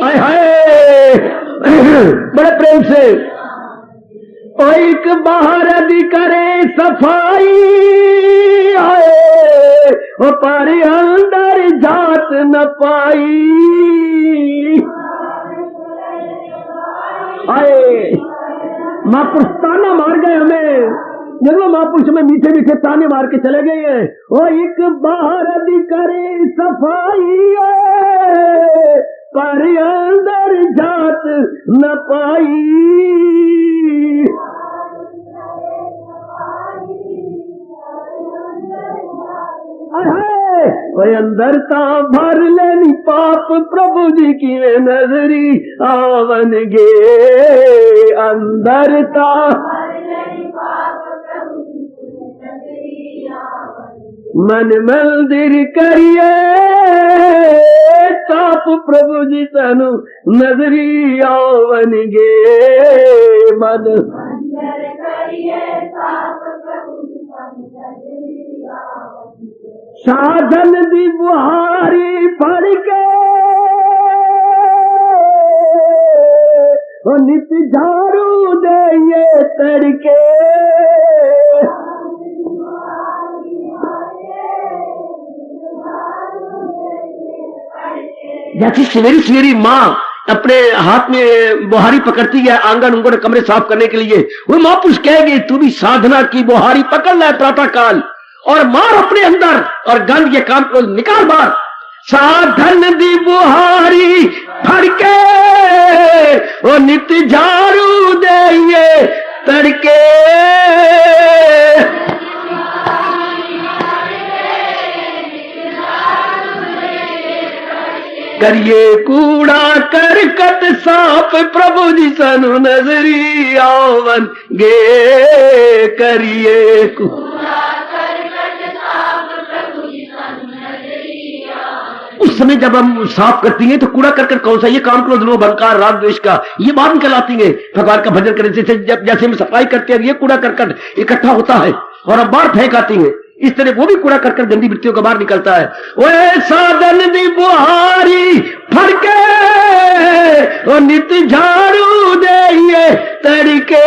हाय हाय, बड़े प्रेम से। एक बाहर दी करे सफाई, आए पर अंदर जात न पाई। आए महापुरुष ताना मार गए हमें, जब महापुरुष में मीठे मीठे ताने मार के चले गए हैं। ओ एक बाहर करे सफाई पर अंदर जात न पाई। ओए अंदर ता भर लेनी पाप प्रभु जी की नजरी आवन गे। अंदर ता मन मंदिर करिए ताप प्रभु जी तनु नजरी आवन गे। मन साधन दी बुहारी फड़ के नित झाड़ू दे तड़के। जैसी सवेरी सवेरी माँ अपने हाथ में बुहारी पकड़ती है आंगन उंगन कमरे साफ करने के लिए, वो महापुरुष कहेगी तू भी साधना की बुहारी पकड़ ले प्रातः काल और मार अपने अंदर और गंद के काम को निकाल बाहर। साधन दी बुहारी फड़के वो नित झाड़ू दे तड़के। करिए कूड़ा करकट साफ प्रभु जी सनु नजरी आवन गे। करिए उस समय जब हम साफ करती हैं तो कूड़ा करकट कौन सा, ये काम क्रोध लोभ अहंकार राग द्वेष का, ये बाहर निकल आती है। भगवान का भजन करने से जैसे हम सफाई करते हैं ये कूड़ा करकट इकट्ठा होता है और हम बाहर फेंक आती है। इस तरह वो भी कूड़ा करकट गंदी वृत्तियों का बाहर निकलता है। ओए साधन दी बुहारी फड़के और नित झाड़ू दे तड़के।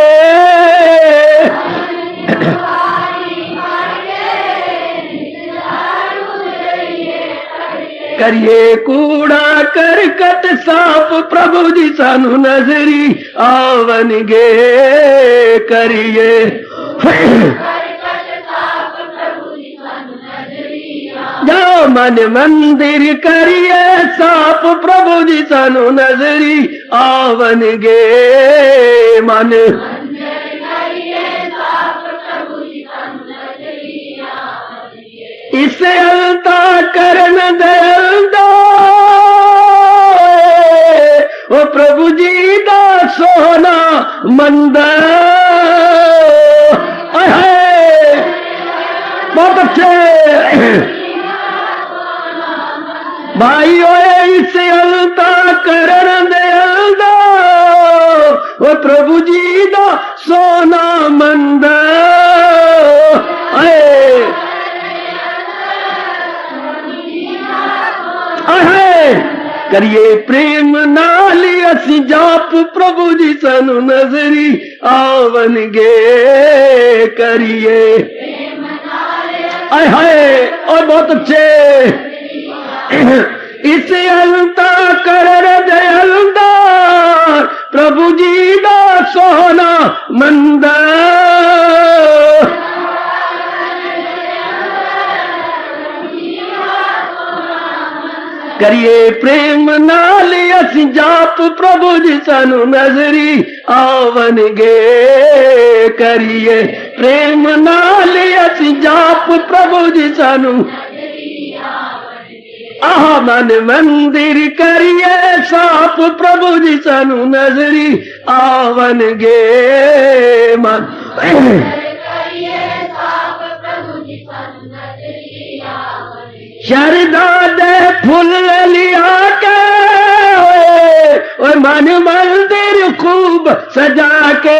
करिए कूड़ा करकट साफ प्रभु जी सानू नजरी आवन गे। करिए जाओ मन मंदिर करिए साफ प्रभु जी सानू नजरी आवन गे। मन इसे अलता करन दे ओ प्रभु जी दा सोना मंदिर। बहुत अच्छे भाई ओए इसे अलता करन दे ओ प्रभु जी दा सोना मंदिर। करिए प्रेम नाल असी जाप प्रभु जी सानू नजरी आवन गे। करिए आय हाय और बहुत अच्छे इसे अलता कर दे अलदार प्रभु जी दा सोना मंदिर। करिए प्रेम नाल असी जाप प्रभु जी सानू नजरी आवन गे। करिए प्रेम नाल असी जाप प्रभु जी सानू आह मन मंदिर करिए साफ प्रभु जी सानू नजरी आवन गे। मन शरदा दे फूल लिया के और मन मंदिर खूब सजा के।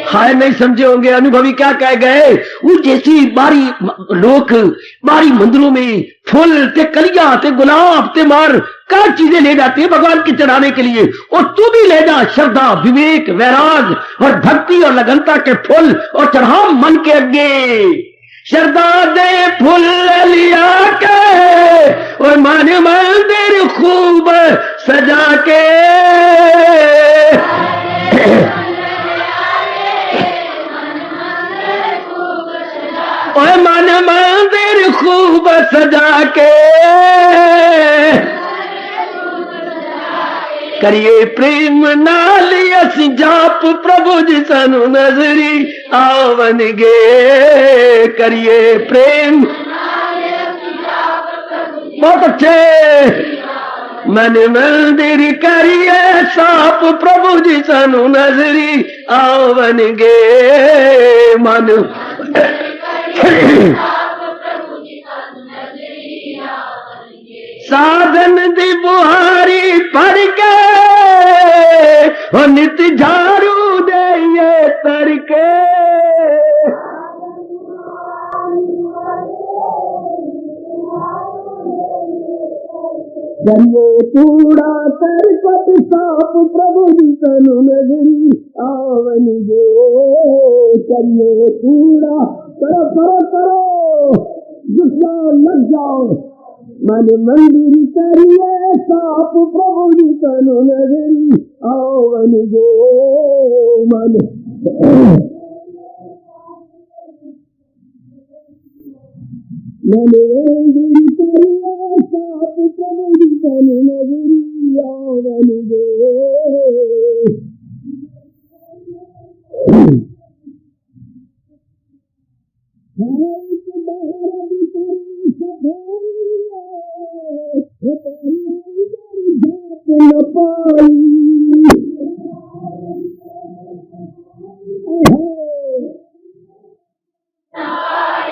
हाय नहीं समझे होंगे अनुभवी क्या कह गए। वो जैसी बारी लोग बारी मंदिरों में फूल ते कलिया ते गुलाब ते मार क्या चीजें ले जाते हैं भगवान के चढ़ाने के लिए, और तू भी ले जा श्रद्धा विवेक वैराग और भक्ति और लगनता के फूल और चढ़ा मन के आगे। श्रद्धा दे फूल लिया के मन मंदिर खूब सजा के ओए मन मंदिर खूब सजा के करिए प्रेम नाल असी जाप प्रभु जी सानू नजरी आवनगे करिए प्रेम बहुत अच्छे मन मंदिर करिए साप प्रभु जी सानू नजरी आवनगे मन साधन दी बुहारी भर के नित झाड़ू दे तरके करिए कूड़ा करकट साफ प्रभु जी तनु नजरी आवन जो करिए कूड़ा करो करो करो गुस्सा लग जाओ मन मंदिर करिए साफ प्रभु जी तनु नजरी आवन जो मन मंदिर करिए साफ प्रभु जी तनु नजरी आवन जो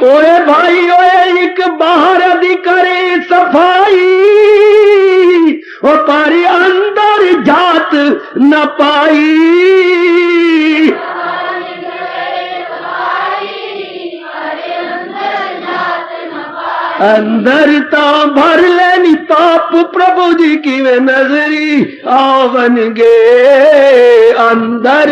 ओए भाई ओए एक बाहर दी करे सफाई ओ पर अंदर जात न पाई अंदर ता भर लेनी पाप प्रभु जी की वे नजरी आवन गे अंदर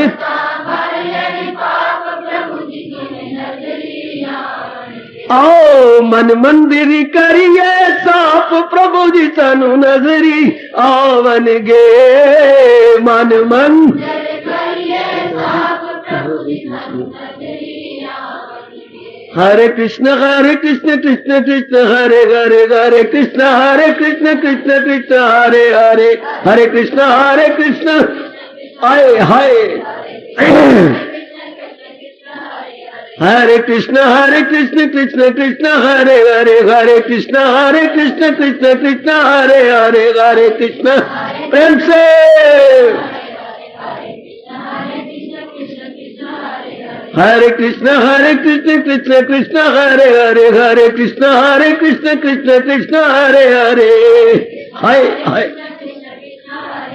आओ मन मंदिर करिए साफ प्रभु जी तनु नजरी आवन गे मन हरे कृष्ण कृष्ण कृष्ण हरे हरे हरे कृष्ण कृष्ण कृष्ण हरे हरे हरे कृष्ण आए हाय हरे कृष्ण कृष्ण कृष्ण हरे हरे हरे कृष्ण कृष्ण हरे हरे हरे कृष्ण प्रेम से हरे कृष्ण कृष्ण हरे हरे हरे कृष्ण कृष्ण हरे हरे हाय हाय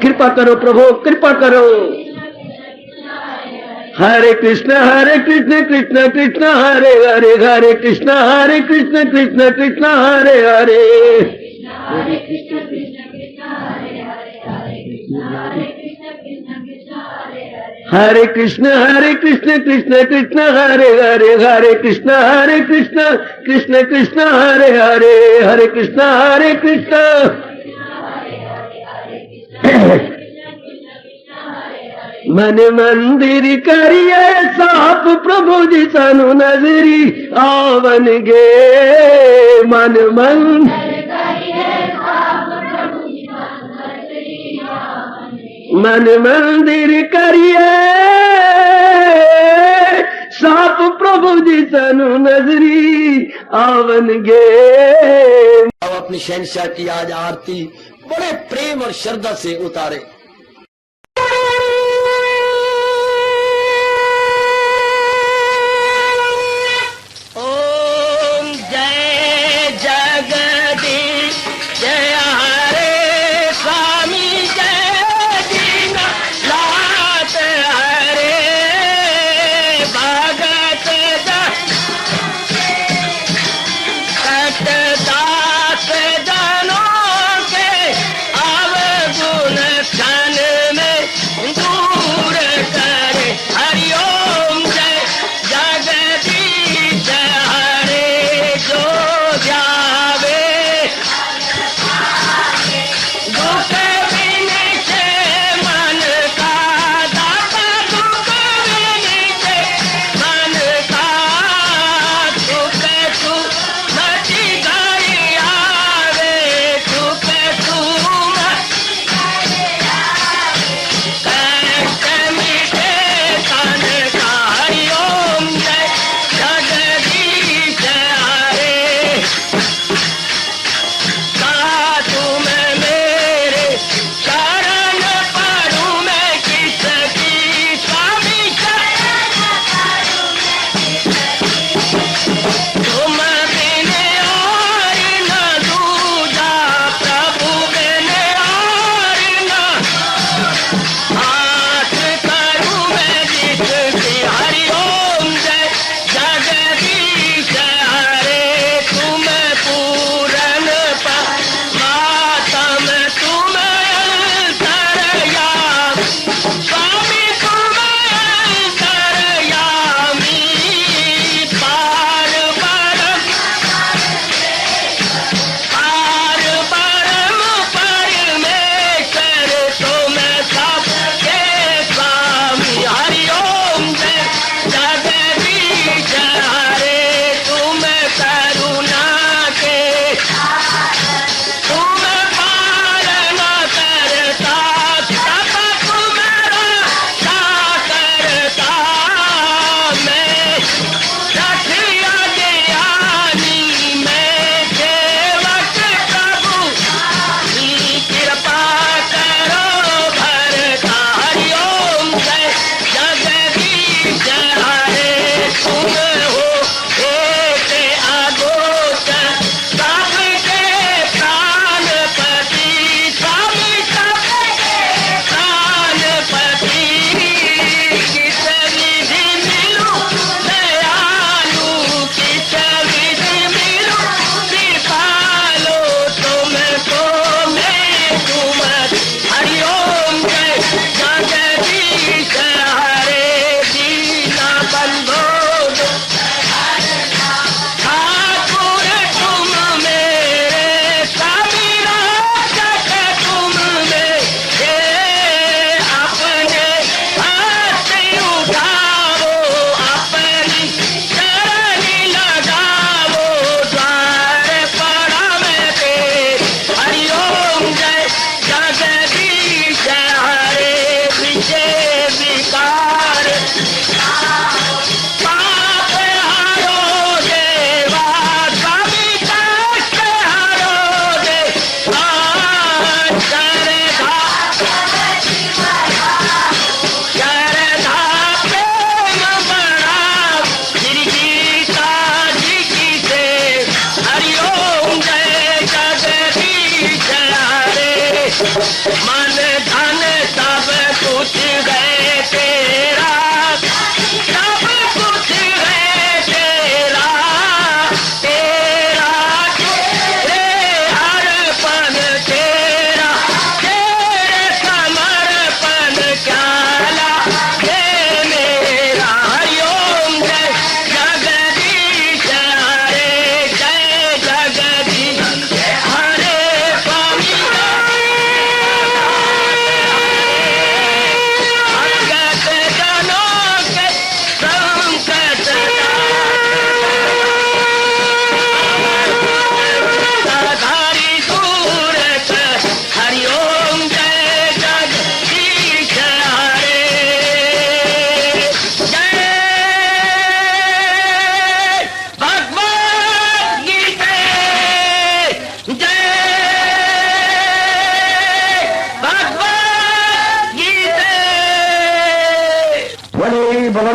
कृपा करो प्रभु कृपा करो हरे कृष्ण कृष्ण कृष्ण हरे हरे हरे कृष्ण कृष्ण हरे हरे हरे कृष्ण कृष्ण हरे हरे हरे कृष्ण कृष्ण हरे हरे हरे कृष्ण मन मंदिर करिए साफ प्रभु जी तनु नजरी आवन गे मन मन मंदिर करिए साफ प्रभु जी तनु नजरी आवन गे। अब अपनी शहंशाह की आज आरती बड़े प्रेम और श्रद्धा से उतारे। दास जनों के अब गुण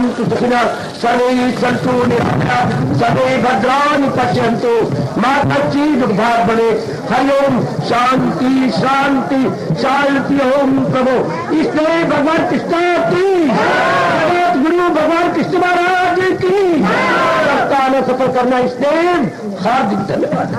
भवन्तु सुखिनः सर्वे सन्तु निरामयाः सर्वे भद्राणि पश्यन्तु मा कश्चित् दुःखात् भवेत् हरि ओम शांति शांति शांति ओम प्रभु इसलिए भगवान कृष्ण की जगत गुरु भगवान कृष्ण महाराज की सप्ताह में सफल करना इसलिए हार्दिक धन्यवाद।